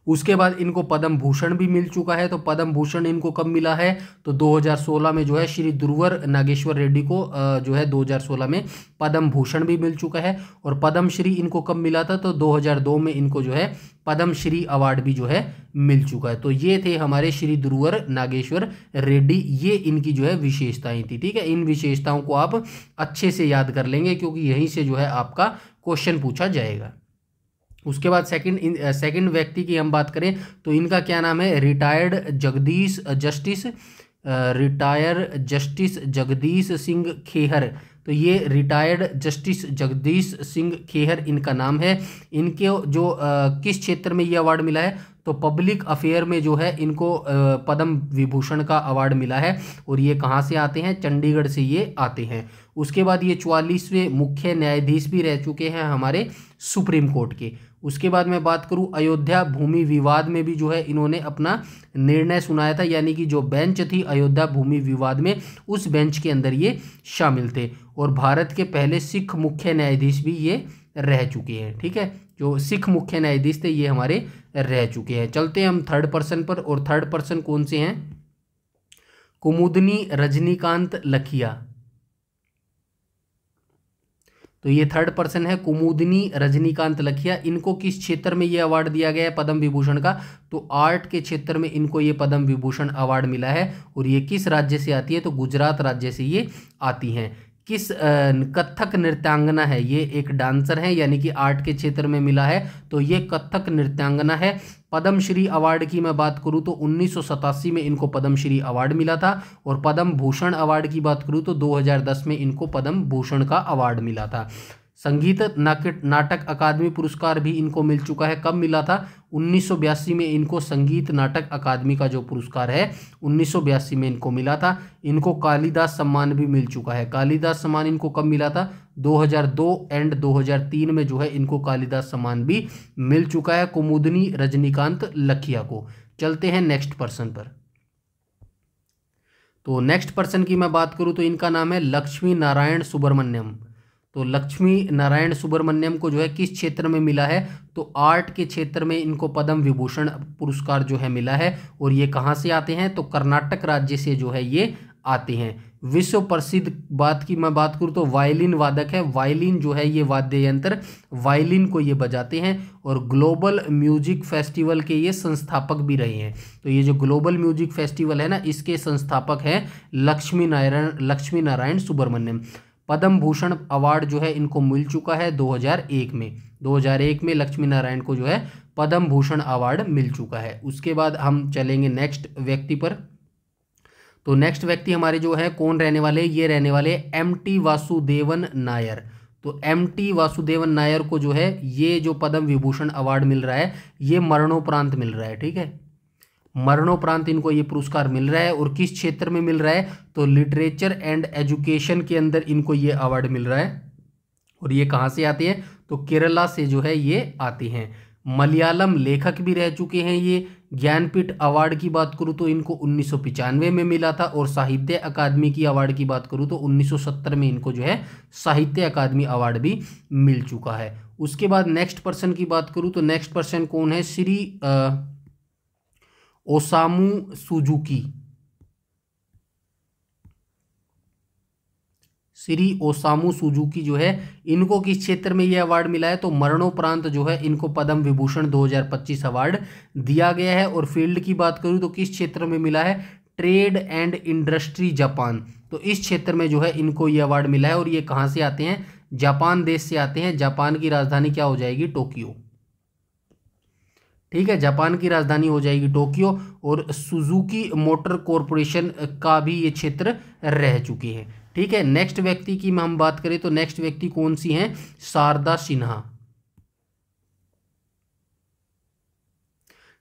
उसके बाद इनको पद्म भूषण भी मिल चुका है। तो पद्म भूषण इनको कब मिला है, तो 2016 में जो है श्री दुर्वर नागेश्वर रेड्डी को जो है 2016 में पद्म भूषण भी मिल चुका है। और पद्म श्री इनको कब मिला था, तो 2002 में इनको जो है पद्म श्री अवार्ड भी जो है मिल चुका है। तो ये थे हमारे श्री दुर्वर नागेश्वर रेड्डी, ये इनकी जो है विशेषताएं थी। ठीक है, इन विशेषताओं को आप अच्छे से याद कर लेंगे क्योंकि यहीं से जो है आपका क्वेश्चन पूछा जाएगा। उसके बाद सेकंड व्यक्ति की हम बात करें तो इनका क्या नाम है, रिटायर जस्टिस जगदीश सिंह खेहर। तो ये रिटायर्ड जस्टिस जगदीश सिंह खेहर इनका नाम है। इनके जो किस क्षेत्र में ये अवार्ड मिला है, तो पब्लिक अफेयर में जो है इनको पद्म विभूषण का अवार्ड मिला है। और ये कहाँ से आते हैं, चंडीगढ़ से ये आते हैं। उसके बाद ये 44वें मुख्य न्यायाधीश भी रह चुके हैं हमारे सुप्रीम कोर्ट के। उसके बाद मैं बात करूं अयोध्या भूमि विवाद में भी जो है इन्होंने अपना निर्णय सुनाया था, यानी कि जो बेंच थी अयोध्या भूमि विवाद में, उस बेंच के अंदर ये शामिल थे। और भारत के पहले सिख मुख्य न्यायाधीश भी ये रह चुके हैं। ठीक है, जो सिख मुख्य न्यायाधीश थे ये हमारे रह चुके हैं। चलते हैं हम थर्ड पर्सन पर, और थर्ड पर्सन कौन से हैं, कुमुदनी रजनीकांत लखिया। तो ये थर्ड पर्सन है कुमुदनी रजनीकांत लखिया। इनको किस क्षेत्र में ये अवार्ड दिया गया है पद्म विभूषण का, तो आर्ट के क्षेत्र में इनको ये पद्म विभूषण अवार्ड मिला है। और ये किस राज्य से आती है, तो गुजरात राज्य से ये आती हैं। किस कथक नृत्यांगना है, ये एक डांसर है, यानी कि आर्ट के क्षेत्र में मिला है, तो ये कथक नृत्यांगना है। पद्मश्री अवार्ड की मैं बात करूं तो 1987 में इनको पद्मश्री अवार्ड मिला था। और पद्म भूषण अवार्ड की बात करूं तो 2010 में इनको पद्म भूषण का अवार्ड मिला था। संगीत नाटक अकादमी पुरस्कार भी इनको मिल चुका है। कब मिला था, 1982 में इनको संगीत नाटक अकादमी का जो पुरस्कार है 1982 में इनको मिला था। इनको कालिदास सम्मान भी मिल चुका है। कालिदास सम्मान इनको कब मिला था, 2002 एंड 2003 में जो है इनको कालिदास सम्मान भी मिल चुका है कुमुदनी रजनीकांत लखिया को। चलते हैं नेक्स्ट पर्सन पर। तो नेक्स्ट पर्सन की मैं बात करूं तो इनका नाम है लक्ष्मी नारायण सुब्रमण्यम। तो लक्ष्मी नारायण सुब्रमण्यम को जो है किस क्षेत्र में मिला है, तो आर्ट के क्षेत्र में इनको पद्म विभूषण पुरस्कार जो है मिला है। और ये कहाँ से आते हैं, तो कर्नाटक राज्य से जो है ये आते हैं। विश्व प्रसिद्ध बात की मैं बात करूँ तो वायलिन वादक है। वायलिन जो है ये वाद्य यंत्र, वायलिन को ये बजाते हैं। और ग्लोबल म्यूजिक फेस्टिवल के ये संस्थापक भी रहे हैं। तो ये जो ग्लोबल म्यूजिक फेस्टिवल है ना, इसके संस्थापक हैं लक्ष्मी नारायण सुब्रमण्यम। पद्म भूषण अवार्ड जो है इनको मिल चुका है 2001 में। 2001 में लक्ष्मी नारायण को जो है पद्म भूषण अवार्ड मिल चुका है। उसके बाद हम चलेंगे नेक्स्ट व्यक्ति पर। तो नेक्स्ट व्यक्ति हमारे जो है कौन रहने वाले, ये रहने वाले एम.टी. वासुदेवन नायर। तो एम.टी. वासुदेवन नायर को जो है ये जो पद्म विभूषण अवार्ड मिल रहा है ये मरणोपरांत मिल रहा है। ठीक है, मरणोपरांत इनको ये पुरस्कार मिल रहा है। और किस क्षेत्र में मिल रहा है, तो लिटरेचर एंड एजुकेशन के अंदर इनको ये अवार्ड मिल रहा है। और ये कहाँ से आते हैं, तो केरला से जो है ये आते हैं। मलयालम लेखक भी रह चुके हैं ये। ज्ञानपीठ अवार्ड की बात करूँ तो इनको 1995 में मिला था। और साहित्य अकादमी की अवार्ड की बात करूँ तो 1970 में इनको जो है साहित्य अकादमी अवार्ड भी मिल चुका है। उसके बाद नेक्स्ट पर्सन की बात करूँ तो नेक्स्ट पर्सन कौन है, Shri Osamu Suzuki. Shri Osamu Suzuki जो है, इनको किस क्षेत्र में ये अवार्ड मिला है? तो मरणोपरांत जो है इनको पद्म विभूषण 2025 अवार्ड दिया गया है। और फील्ड की बात करूँ तो किस क्षेत्र में मिला है? ट्रेड एंड इंडस्ट्री जापान, तो इस क्षेत्र में जो है इनको ये अवार्ड मिला है। और ये कहाँ से आते हैं? जापान देश से आते हैं। जापान की राजधानी क्या हो जाएगी? टोक्यो। ठीक है, जापान की राजधानी हो जाएगी टोक्यो। और सुजुकी मोटर कॉरपोरेशन का भी ये क्षेत्र रह चुके हैं। ठीक है, नेक्स्ट व्यक्ति की हम बात करें तो नेक्स्ट व्यक्ति कौन सी हैं? शारदा सिन्हा।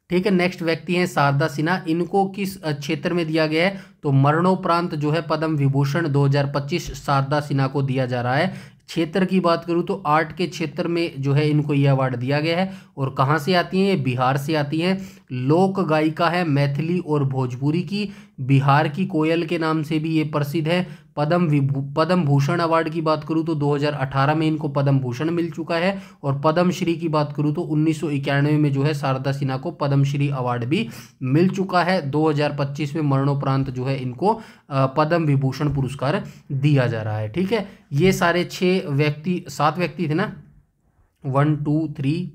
ठीक है, नेक्स्ट व्यक्ति हैं शारदा सिन्हा। इनको किस क्षेत्र में दिया गया है? तो मरणोपरांत जो है पद्म विभूषण 2025 शारदा सिन्हा को दिया जा रहा है। क्षेत्र की बात करूं तो आर्ट के क्षेत्र में जो है इनको ये अवार्ड दिया गया है। और कहाँ से आती हैं? ये बिहार से आती हैं। लोक गायिका है मैथिली और भोजपुरी की। बिहार की कोयल के नाम से भी ये प्रसिद्ध है। पद्म भूषण अवार्ड की बात करूं तो 2018 में इनको पद्म भूषण मिल चुका है। और पद्म श्री की बात करूं तो 1991 में जो है शारदा सिन्हा को पद्म श्री अवार्ड भी मिल चुका है। 2025 में मरणोपरांत जो है इनको पद्म विभूषण पुरस्कार दिया जा रहा है। ठीक है, ये सारे 7 व्यक्ति थे ना, 1 2 3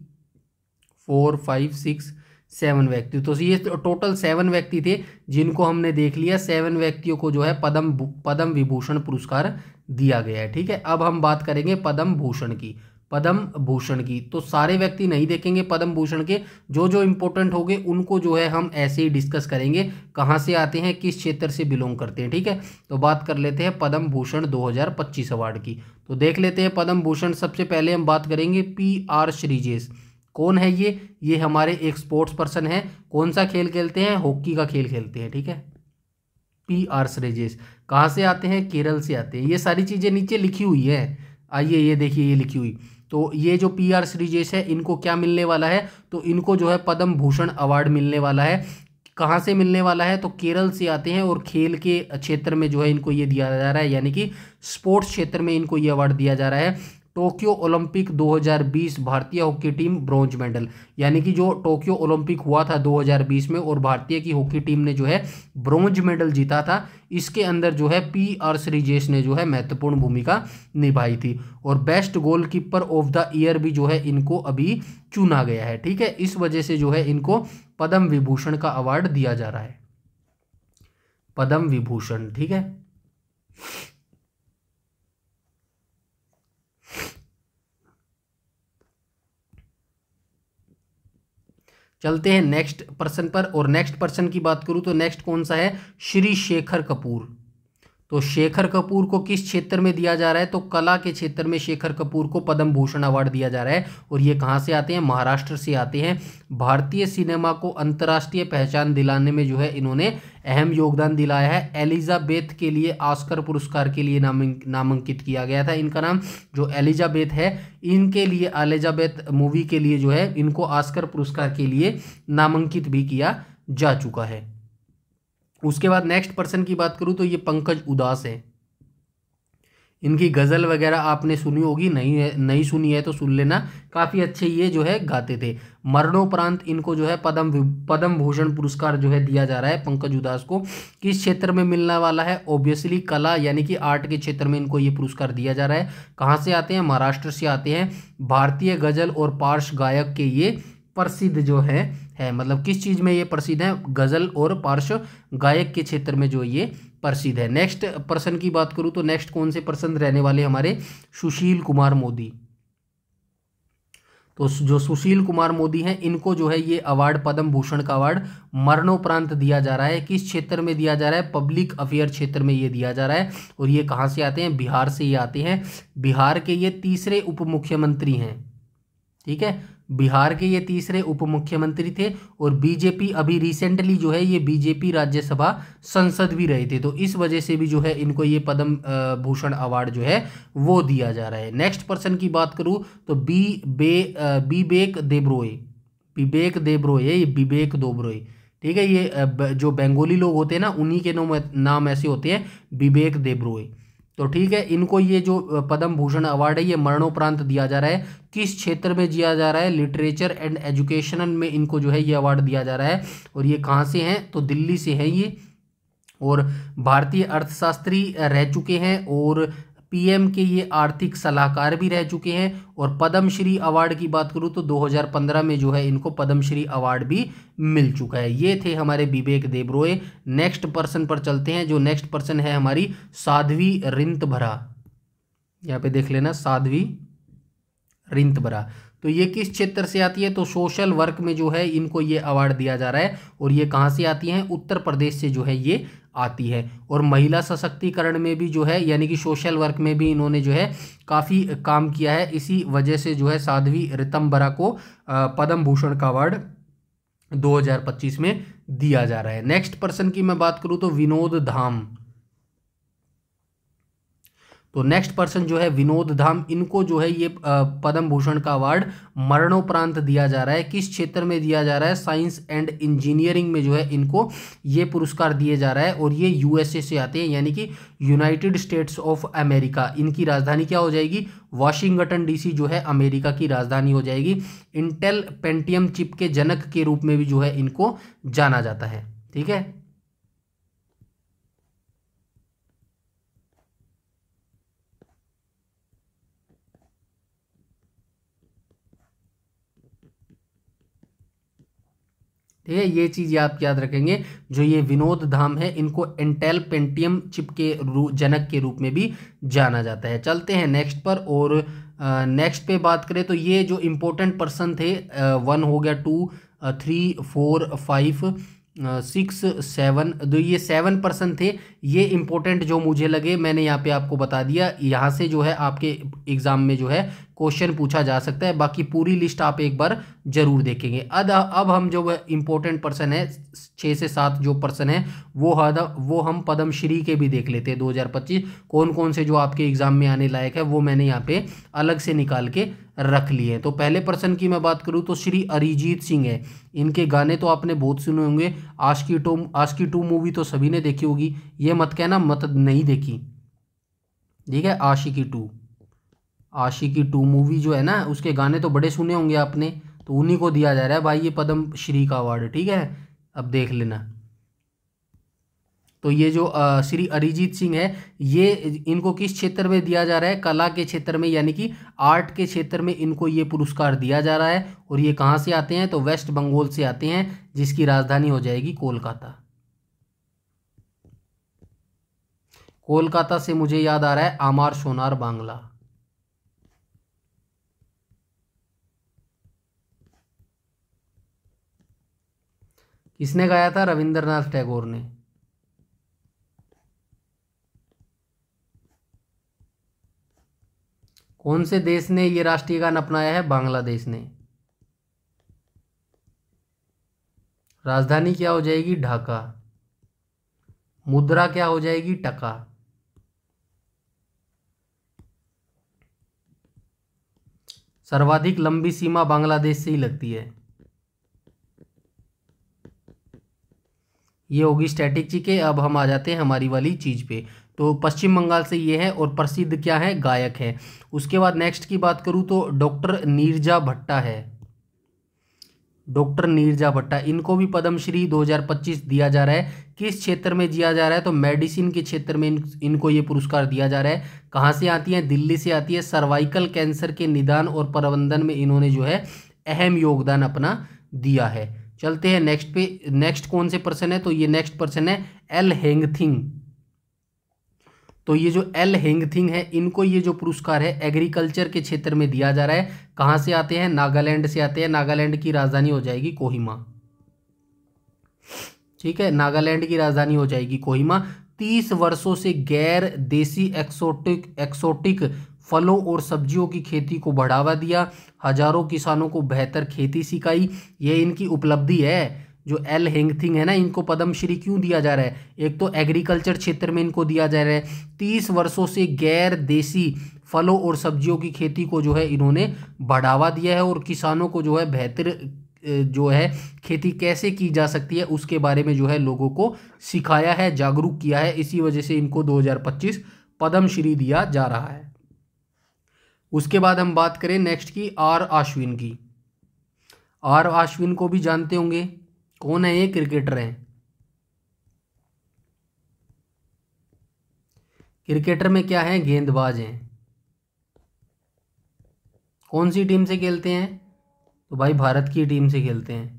4 5 6 7 व्यक्ति, तो ये टोटल 7 व्यक्ति थे जिनको हमने देख लिया। 7 व्यक्तियों को जो है पद्म विभूषण पुरस्कार दिया गया है। ठीक है, अब हम बात करेंगे पद्म भूषण की। तो सारे व्यक्ति नहीं देखेंगे पद्म भूषण के, जो जो इंपॉर्टेंट होंगे उनको जो है हम ऐसे ही डिस्कस करेंगे, कहाँ से आते हैं, किस क्षेत्र से बिलोंग करते हैं। ठीक है, तो बात कर लेते हैं पद्म भूषण 2025 अवार्ड की। तो देख लेते हैं पद्म भूषण। सबसे पहले हम बात करेंगे PR श्रीजेश। कौन है ये हमारे एक स्पोर्ट्स पर्सन है। कौन सा खेल खेलते हैं? हॉकी का खेल खेलते हैं। ठीक है, PR श्रीजेश कहाँ से आते हैं? केरल से आते हैं। ये सारी चीज़ें नीचे लिखी हुई है, आइए ये देखिए ये लिखी हुई। तो ये जो PR श्रीजेश है इनको क्या मिलने वाला है? तो इनको जो है पद्म भूषण अवार्ड मिलने वाला है। कहाँ से मिलने वाला है? तो केरल से आते हैं। और खेल के क्षेत्र में जो है इनको ये दिया जा रहा है, यानी कि स्पोर्ट्स क्षेत्र में इनको ये अवार्ड दिया जा रहा है। टोक्यो ओलंपिक 2020 भारतीय हॉकी टीम ब्रॉन्ज मेडल, यानी कि जो टोक्यो ओलंपिक हुआ था 2020 में और भारतीय की हॉकी टीम ने जो है ब्रॉन्ज मेडल जीता था, इसके अंदर जो है PR श्रीजेश ने जो है महत्वपूर्ण भूमिका निभाई थी। और best goalkeeper of the year भी जो है इनको अभी चुना गया है। ठीक है, इस वजह से जो है इनको पद्म विभूषण का अवार्ड दिया जा रहा है, पद्म विभूषण। ठीक है, चलते हैं नेक्स्ट पर्सन पर। और नेक्स्ट पर्सन की बात करूं तो नेक्स्ट कौन सा है? श्री शेखर कपूर। तो शेखर कपूर को किस क्षेत्र में दिया जा रहा है? तो कला के क्षेत्र में शेखर कपूर को पद्म भूषण अवार्ड दिया जा रहा है। और ये कहाँ से आते हैं? महाराष्ट्र से आते हैं। भारतीय सिनेमा को अंतर्राष्ट्रीय पहचान दिलाने में जो है इन्होंने अहम योगदान दिलाया है। एलिजाबेथ के लिए ऑस्कर पुरस्कार के लिए नामांकित किया गया था। इनका नाम जो एलिजाबेथ है, इनके लिए एलिजाबेथ मूवी के लिए जो है इनको ऑस्कर पुरस्कार के लिए नामांकित भी किया जा चुका है। उसके बाद नेक्स्ट पर्सन की बात करूं तो ये पंकज उदास है। इनकी गज़ल वगैरह आपने सुनी होगी, नहीं सुनी है तो सुन लेना, काफ़ी अच्छे ये जो है गाते थे। मरणोपरांत इनको जो है पद्म भूषण पुरस्कार जो है दिया जा रहा है पंकज उदास को। किस क्षेत्र में मिलने वाला है? ऑब्वियसली कला यानी कि आर्ट के क्षेत्र में इनको ये पुरस्कार दिया जा रहा है। कहाँ से आते हैं? महाराष्ट्र से आते हैं। भारतीय गज़ल और पार्श्व गायक के ये प्रसिद्ध जो है मतलब किस चीज़ में ये प्रसिद्ध है? गज़ल और पार्श्व गायक के क्षेत्र में जो ये प्रसिद्ध है। नेक्स्ट पर्सन की बात करूं तो नेक्स्ट कौन से पर्सन रहने वाले हमारे? सुशील कुमार मोदी। तो जो सुशील कुमार मोदी हैं इनको जो है ये अवार्ड पद्म भूषण का अवार्ड मरणोपरांत दिया जा रहा है। किस क्षेत्र में दिया जा रहा है? पब्लिक अफेयर क्षेत्र में ये दिया जा रहा है। और ये कहाँ से आते हैं? बिहार से ये आते हैं। बिहार के ये तीसरे उप मुख्यमंत्री हैं। ठीक है, बिहार के ये तीसरे उप मुख्यमंत्री थे। और बीजेपी अभी रिसेंटली जो है ये बीजेपी राज्यसभा संसद भी रहे थे, तो इस वजह से भी जो है इनको ये पद्म भूषण अवार्ड जो है वो दिया जा रहा है। नेक्स्ट पर्सन की बात करूं तो विवेक देब्रोय। ठीक है, ये जो बंगाली लोग होते हैं ना उन्हीं के नाम ऐसे होते हैं, विवेक देब्रोय। तो ठीक है, इनको ये जो पद्म भूषण अवार्ड है ये मरणोपरांत दिया जा रहा है। किस क्षेत्र में दिया जा रहा है? लिटरेचर एंड एजुकेशन में इनको जो है ये अवार्ड दिया जा रहा है। और ये कहाँ से हैं? तो दिल्ली से हैं ये। और भारतीय अर्थशास्त्री रह चुके हैं और पीएम के ये आर्थिक सलाहकार भी रह चुके हैं। और पद्मश्री अवार्ड की बात करूँ तो 2015 में जो है इनको पद्मश्री अवार्ड भी मिल चुका है। ये थे हमारे विवेक देबरॉय। नेक्स्ट पर्सन पर चलते हैं। जो नेक्स्ट पर्सन है हमारी साध्वी रिंतभरा। यहाँ पे देख लेना, साध्वी रिंतभरा। तो ये किस क्षेत्र से आती है? तो सोशल वर्क में जो है इनको ये अवार्ड दिया जा रहा है। और ये कहाँ से आती हैं? उत्तर प्रदेश से जो है ये आती है। और महिला सशक्तिकरण में भी जो है यानी कि सोशल वर्क में भी इन्होंने जो है काफ़ी काम किया है। इसी वजह से जो है साध्वी रितंभरा को पद्म भूषण का अवार्ड 2025 में दिया जा रहा है। नेक्स्ट पर्सन की मैं बात करूँ तो विनोद धाम। तो नेक्स्ट पर्सन जो है विनोद धाम, इनको जो है ये पद्म भूषण का अवार्ड मरणोपरांत दिया जा रहा है। किस क्षेत्र में दिया जा रहा है? साइंस एंड इंजीनियरिंग में जो है इनको ये पुरस्कार दिए जा रहा है। और ये यूएसए से आते हैं यानी कि यूनाइटेड स्टेट्स ऑफ अमेरिका। इनकी राजधानी क्या हो जाएगी? वाशिंगटन डीसी जो है अमेरिका की राजधानी हो जाएगी। इंटेल पेंटियम चिप के जनक के रूप में भी जो है इनको जाना जाता है। ठीक है। ठीक है, ये चीज़ आप याद रखेंगे। जो ये विनोद धाम है इनको इंटेल पेंटियम चिप के जनक के रूप में भी जाना जाता है। चलते हैं नेक्स्ट पर। और नेक्स्ट पे बात करें तो ये जो इम्पोर्टेंट पर्सन थे, 1 हो गया, 2, 3, 4, 5, 6, 7, तो ये 7 पर्सन थे। ये इंपॉर्टेंट जो मुझे लगे मैंने यहाँ पे आपको बता दिया। यहाँ से जो है आपके एग्जाम में जो है क्वेश्चन पूछा जा सकता है। बाकी पूरी लिस्ट आप एक बार जरूर देखेंगे। अब हम जो इम्पोर्टेंट पर्सन है 6 से 7 जो पर्सन है वो हम पद्मश्री के भी देख लेते हैं 2025। कौन कौन से जो आपके एग्जाम में आने लायक है वो मैंने यहाँ पे अलग से निकाल के रख लिए। तो पहले पर्सन की मैं बात करूँ तो श्री अरिजीत सिंह है। इनके गाने तो आपने बहुत सुने होंगे। आशिकी 2 मूवी तो सभी ने देखी होगी। ये मत कहना मत नहीं देखी। ठीक है, आशिकी 2 मूवी जो है ना उसके गाने तो बड़े सुने होंगे आपने। तो उन्हीं को दिया जा रहा है भाई ये पद्म श्री का अवार्ड। ठीक है, अब देख लेना। तो ये जो श्री अरिजीत सिंह है ये इनको किस क्षेत्र में दिया जा रहा है? कला के क्षेत्र में यानी कि आर्ट के क्षेत्र में इनको ये पुरस्कार दिया जा रहा है। और ये कहाँ से आते हैं? तो वेस्ट बंगाल से आते हैं, जिसकी राजधानी हो जाएगी कोलकाता। कोलकाता से मुझे याद आ रहा है आमार सोनार बांग्ला। किसने गाया था? रविंद्रनाथ टैगोर ने। कौन से देश ने ये राष्ट्रीय गान अपनाया है? बांग्लादेश ने। राजधानी क्या हो जाएगी? ढाका। मुद्रा क्या हो जाएगी? टका। सर्वाधिक लंबी सीमा बांग्लादेश से ही लगती है। ये होगी स्टैटिक जी के। अब हम आ जाते हैं हमारी वाली चीज पे। तो पश्चिम बंगाल से ये है और प्रसिद्ध क्या है? गायक है। उसके बाद नेक्स्ट की बात करूँ तो डॉक्टर नीरजा भट्टा है। डॉक्टर नीरजा भट्टा, इनको भी पद्मश्री 2025 दिया जा रहा है। किस क्षेत्र में दिया जा रहा है? तो मेडिसिन के क्षेत्र में इनको ये पुरस्कार दिया जा रहा है। कहाँ से आती है? दिल्ली से आती है। सर्वाइकल कैंसर के निदान और प्रबंधन में इन्होंने जो है अहम योगदान अपना दिया है। चलते हैं नेक्स्ट पे। नेक्स्ट कौन से पर्सन है? तो ये नेक्स्ट पर्सन है एल हेंगथिंग। तो ये जो एल हेंगथिंग है इनको ये जो पुरस्कार है एग्रीकल्चर के क्षेत्र में दिया जा रहा है। कहाँ से आते हैं? नागालैंड से आते हैं। नागालैंड की राजधानी हो जाएगी कोहिमा। ठीक है, नागालैंड की राजधानी हो जाएगी कोहिमा। 30 वर्षों से गैर देसी एक्सोटिक फलों और सब्जियों की खेती को बढ़ावा दिया। हजारों किसानों को बेहतर खेती सिखाई। ये इनकी उपलब्धि है। जो एल हेंगथिंग है ना, इनको पद्मश्री क्यों दिया जा रहा है? एक तो एग्रीकल्चर क्षेत्र में इनको दिया जा रहा है। 30 वर्षों से गैर देसी फलों और सब्जियों की खेती को जो है इन्होंने बढ़ावा दिया है और किसानों को जो है बेहतर जो है खेती कैसे की जा सकती है उसके बारे में जो है लोगों को सिखाया है, जागरूक किया है। इसी वजह से इनको 2025 पद्मश्री दिया जा रहा है। उसके बाद हम बात करें नेक्स्ट की आर आश्विन की। आर आश्विन को भी जानते होंगे। कौन है ये? क्रिकेटर हैं। क्रिकेटर में क्या है, गेंदबाज हैं। कौन सी टीम से खेलते हैं, तो भाई भारत की टीम से खेलते हैं।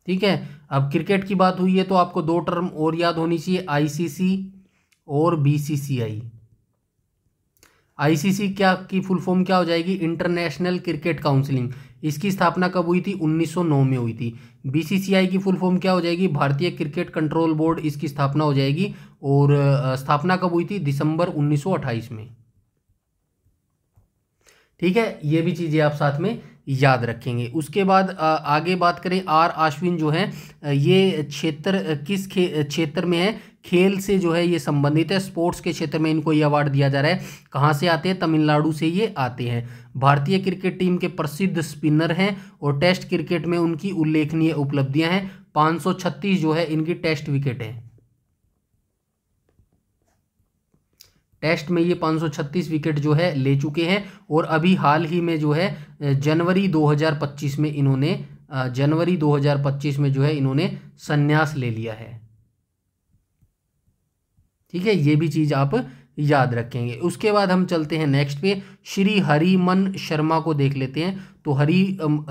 ठीक है, अब क्रिकेट की बात हुई है तो आपको दो टर्म और याद होनी चाहिए, आईसीसी और बीसीसीआई। आईसीसी क्या की फुल फॉर्म क्या हो जाएगी, इंटरनेशनल क्रिकेट काउंसिलिंग। इसकी स्थापना कब हुई थी, 1909 में हुई थी। बीसीसीआई की फुल फॉर्म क्या हो जाएगी, भारतीय क्रिकेट कंट्रोल बोर्ड, इसकी स्थापना हो जाएगी। और स्थापना कब हुई थी, दिसंबर 1928 में। ठीक है, ये भी चीज़ें आप साथ में याद रखेंगे। उसके बाद आगे बात करें, आर अश्विन जो है ये क्षेत्र किस क्षेत्र में है, खेल से जो है ये संबंधित है, स्पोर्ट्स के क्षेत्र में इनको ये अवार्ड दिया जा रहा है। कहाँ से आते हैं, तमिलनाडु से ये आते हैं। भारतीय क्रिकेट टीम के प्रसिद्ध स्पिनर हैं और टेस्ट क्रिकेट में उनकी उल्लेखनीय उपलब्धियां हैं। 536 जो है इनकी टेस्ट विकेट है। टेस्ट में ये 536 विकेट जो है ले चुके हैं। और अभी हाल ही में जो है जनवरी 2025 में इन्होंने जो है इन्होंने संन्यास ले लिया है। ठीक है, ये भी चीज़ आप याद रखेंगे। उसके बाद हम चलते हैं नेक्स्ट पे, श्री हरिमन शर्मा को देख लेते हैं। तो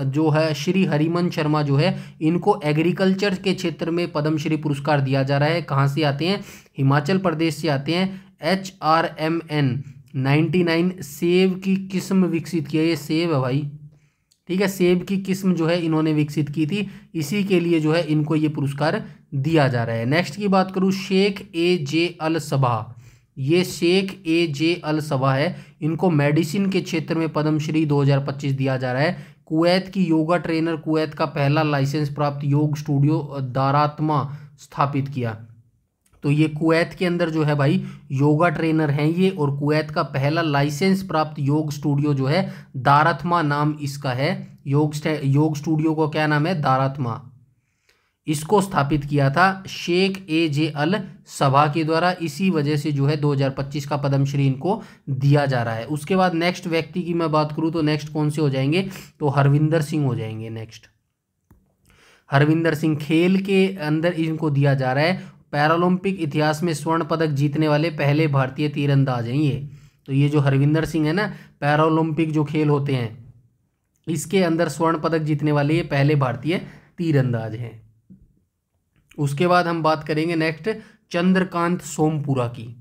जो है श्री हरिमन शर्मा जो है इनको एग्रीकल्चर के क्षेत्र में पद्मश्री पुरस्कार दिया जा रहा है। कहाँ से आते हैं, हिमाचल प्रदेश से आते हैं। HRMN 99 सेब की किस्म विकसित की है, ये सेब है भाई। ठीक है, सेब की किस्म जो है इन्होंने विकसित की थी, इसी के लिए जो है इनको ये पुरस्कार दिया जा रहा है। नेक्स्ट की बात करूँ, शेख AJ अल सबा, ये शेख AJ अल सबा है, इनको मेडिसिन के क्षेत्र में पद्मश्री 2025 दिया जा रहा है। कुवैत की योगा ट्रेनर, कुवैत का पहला लाइसेंस प्राप्त योग स्टूडियो दारात्मा स्थापित किया। तो ये कुवैत के अंदर जो है भाई योगा ट्रेनर हैं ये, और कुवैत का पहला लाइसेंस प्राप्त योग स्टूडियो जो है दारात्मा नाम इसका है। योग स्टूडियो को क्या नाम है, दारात्मा। इसको स्थापित किया था शेख AJ अल सबा के द्वारा, इसी वजह से जो है 2025 का पद्मश्री इनको दिया जा रहा है। उसके बाद नेक्स्ट व्यक्ति की मैं बात करूं तो नेक्स्ट कौन से हो जाएंगे, तो हरविंदर सिंह हो जाएंगे। नेक्स्ट हरविंदर सिंह, खेल के अंदर इनको दिया जा रहा है। पैरालंपिक इतिहास में स्वर्ण पदक जीतने वाले पहले भारतीय तीरंदाज हैं ये। तो ये जो हरविंदर सिंह है ना, पैरालंपिक जो खेल होते हैं इसके अंदर स्वर्ण पदक जीतने वाले ये पहले भारतीय तीरंदाज हैं। उसके बाद हम बात करेंगे नेक्स्ट चंद्रकांत सोमपुरा की।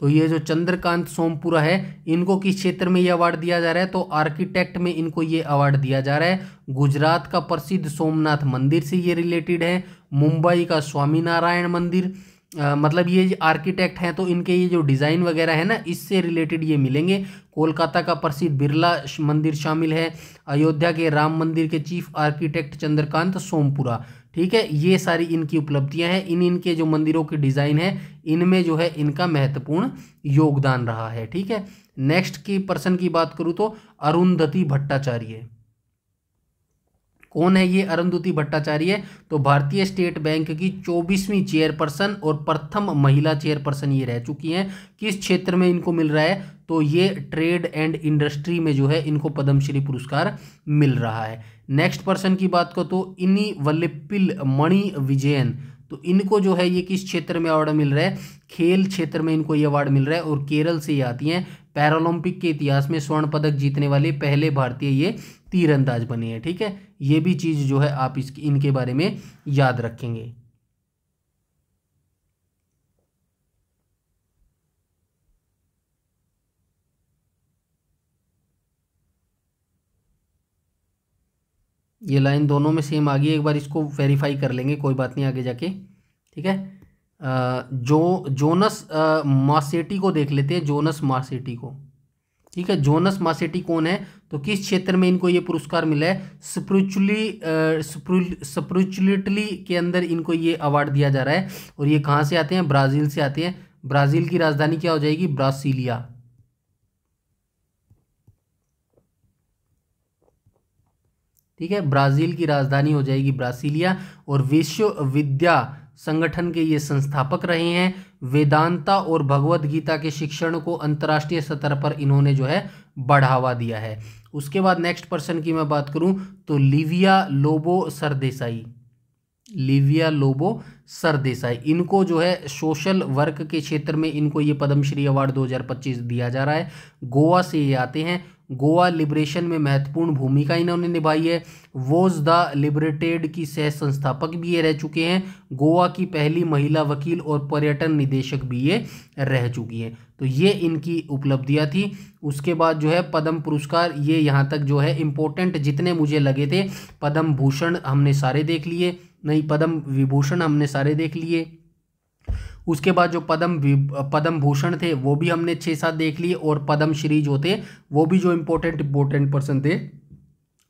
तो ये जो चंद्रकांत सोमपुरा है इनको किस क्षेत्र में ये अवार्ड दिया जा रहा है, तो आर्किटेक्ट में इनको ये अवार्ड दिया जा रहा है। गुजरात का प्रसिद्ध सोमनाथ मंदिर से ये रिलेटेड है। मुंबई का स्वामीनारायण मंदिर, मतलब ये आर्किटेक्ट हैं तो इनके ये जो डिज़ाइन वगैरह है ना इससे रिलेटेड ये मिलेंगे। कोलकाता का प्रसिद्ध बिरला मंदिर शामिल है। अयोध्या के राम मंदिर के चीफ आर्किटेक्ट चंद्रकांत सोमपुरा। ठीक है, ये सारी इनकी उपलब्धियां हैं। इनके जो मंदिरों की डिज़ाइन है इनमें जो है इनका महत्वपूर्ण योगदान रहा है। ठीक है, नेक्स्ट की पर्सन की बात करूँ तो अरुंधति भट्टाचार्य। कौन है ये अरुंधति भट्टाचार्य, तो भारतीय स्टेट बैंक की 24वीं चेयरपर्सन और प्रथम महिला चेयरपर्सन ये रह चुकी हैं। किस क्षेत्र में इनको मिल रहा है, तो ये ट्रेड एंड इंडस्ट्री में जो है इनको पद्मश्री पुरस्कार मिल रहा है। नेक्स्ट पर्सन की बात करो तो इनी वल्लपिल मणि विजयन, तो इनको जो है ये किस क्षेत्र में अवार्ड मिल रहा है, खेल क्षेत्र में इनको ये अवार्ड मिल रहा है और केरल से ये आती हैं। पैरालंपिक के इतिहास में स्वर्ण पदक जीतने वाले पहले भारतीय ये तीरंदाज बने हैं। ठीक है, ये भी चीज़ जो है आप इनके बारे में याद रखेंगे। ये लाइन दोनों में सेम आ गई, एक बार इसको वेरीफाई कर लेंगे, कोई बात नहीं आगे जाके। ठीक है, जोनस मासेटी को देख लेते हैं, जोनस मासेटी को। ठीक है, जोनस मासेटी कौन है, तो किस क्षेत्र में इनको ये पुरस्कार मिला है, स्पिरिचुअलिटी के अंदर इनको ये अवार्ड दिया जा रहा है। और ये कहाँ से आते हैं, ब्राज़ील से आते हैं। ब्राज़ील की राजधानी क्या हो जाएगी, ब्रासीलिया। ठीक है, ब्राज़ील की राजधानी हो जाएगी ब्रासीलिया। और विश्व विद्या संगठन के ये संस्थापक रहे हैं। वेदांता और भगवत गीता के शिक्षण को अंतर्राष्ट्रीय स्तर पर इन्होंने जो है बढ़ावा दिया है। उसके बाद नेक्स्ट पर्सन की मैं बात करूं तो लिविया लोबो सरदेसाई। लिविया लोबो सरदेसाई, इनको जो है सोशल वर्क के क्षेत्र में इनको ये पद्मश्री अवार्ड 2025 दिया जा रहा है। गोवा से ये आते हैं। गोवा लिबरेशन में महत्वपूर्ण भूमिका इन्होंने निभाई है। वॉज द लिबरेटेड की सह संस्थापक भी ये रह चुके हैं। गोवा की पहली महिला वकील और पर्यटन निदेशक भी ये रह चुकी हैं। तो ये इनकी उपलब्धियां थी। उसके बाद जो है पद्म पुरस्कार, ये यहाँ तक जो है इम्पोर्टेंट जितने मुझे लगे थे, पद्म भूषण हमने सारे देख लिए, नहीं पद्म विभूषण हमने सारे देख लिए। उसके बाद जो पद्म भूषण थे वो भी हमने 6-7 देख लिए, और पद्म श्री जो थे वो भी जो इम्पोर्टेंट पर्सन थे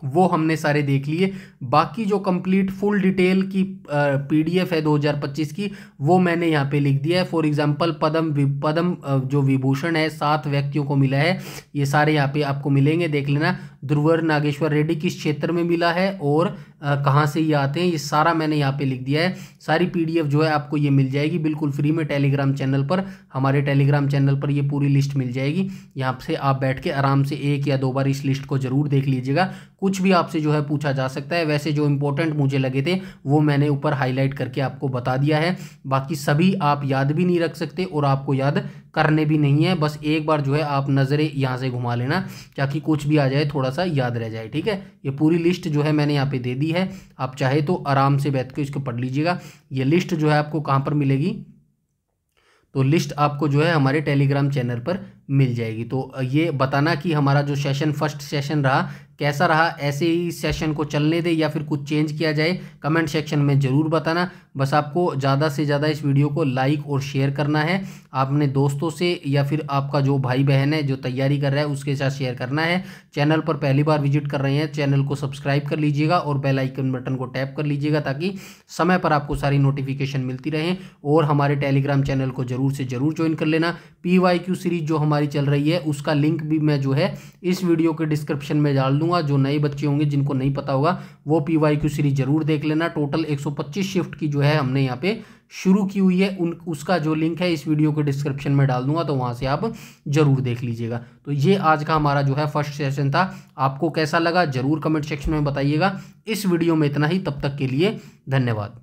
वो हमने सारे देख लिए। बाकी जो कंप्लीट फुल डिटेल की पीडीएफ है 2025 की, वो मैंने यहाँ पे लिख दिया है। फॉर एग्जांपल पद्म जो विभूषण है 7 व्यक्तियों को मिला है, ये सारे यहाँ पे आपको मिलेंगे, देख लेना। ध्रुवर नागेश्वर रेड्डी किस क्षेत्र में मिला है और कहाँ से ये आते हैं, ये सारा मैंने यहाँ पे लिख दिया है। सारी पीडीएफ जो है आपको ये मिल जाएगी बिल्कुल फ्री में टेलीग्राम चैनल पर। हमारे टेलीग्राम चैनल पर ये पूरी लिस्ट मिल जाएगी। यहाँ से आप बैठ के आराम से 1 या 2 बार इस लिस्ट को जरूर देख लीजिएगा। कुछ भी आपसे जो है पूछा जा सकता है। वैसे जो इंपॉर्टेंट मुझे लगे थे वो मैंने ऊपर हाईलाइट करके आपको बता दिया है। बाकी सभी आप याद भी नहीं रख सकते और आपको याद करने भी नहीं है। बस एक बार जो है आप नज़रें यहाँ से घुमा लेना ताकि कुछ भी आ जाए थोड़ा सा याद रह जाए, ठीक है। ये पूरी लिस्ट जो है मैंने यहाँ पे दे दी है, आप चाहे तो आराम से बैठ के इसको पढ़ लीजिएगा। ये लिस्ट जो है आपको कहाँ पर मिलेगी, तो लिस्ट आपको जो है हमारे टेलीग्राम चैनल पर मिल जाएगी। तो ये बताना कि हमारा जो सेशन फर्स्ट सेशन रहा कैसा रहा, ऐसे ही सेशन को चलने दे या फिर कुछ चेंज किया जाए, कमेंट सेक्शन में ज़रूर बताना। बस आपको ज़्यादा से ज़्यादा इस वीडियो को लाइक और शेयर करना है, आपने दोस्तों से या फिर आपका जो भाई बहन है जो तैयारी कर रहा है उसके साथ शेयर करना है। चैनल पर पहली बार विजिट कर रहे हैं, चैनल को सब्सक्राइब कर लीजिएगा और बेल आइकन बटन को टैप कर लीजिएगा ताकि समय पर आपको सारी नोटिफिकेशन मिलती रहें। और हमारे टेलीग्राम चैनल को ज़रूर से ज़रूर ज्वाइन कर लेना। PYQ सीरीज जो हमारी चल रही है उसका लिंक भी मैं जो है इस वीडियो के डिस्क्रिप्शन में डाल दूंगा। जो नए बच्चे होंगे जिनको नहीं पता होगा वो PYQ सीरीज जरूर देख लेना। टोटल 125 शिफ्ट की जो है हमने यहाँ पे शुरू की हुई है, उसका जो लिंक है इस वीडियो के डिस्क्रिप्शन में डाल दूंगा, तो वहाँ से आप जरूर देख लीजिएगा। तो ये आज का हमारा जो है फर्स्ट सेशन था। आपको कैसा लगा जरूर कमेंट सेक्शन में बताइएगा। इस वीडियो में इतना ही, तब तक के लिए धन्यवाद।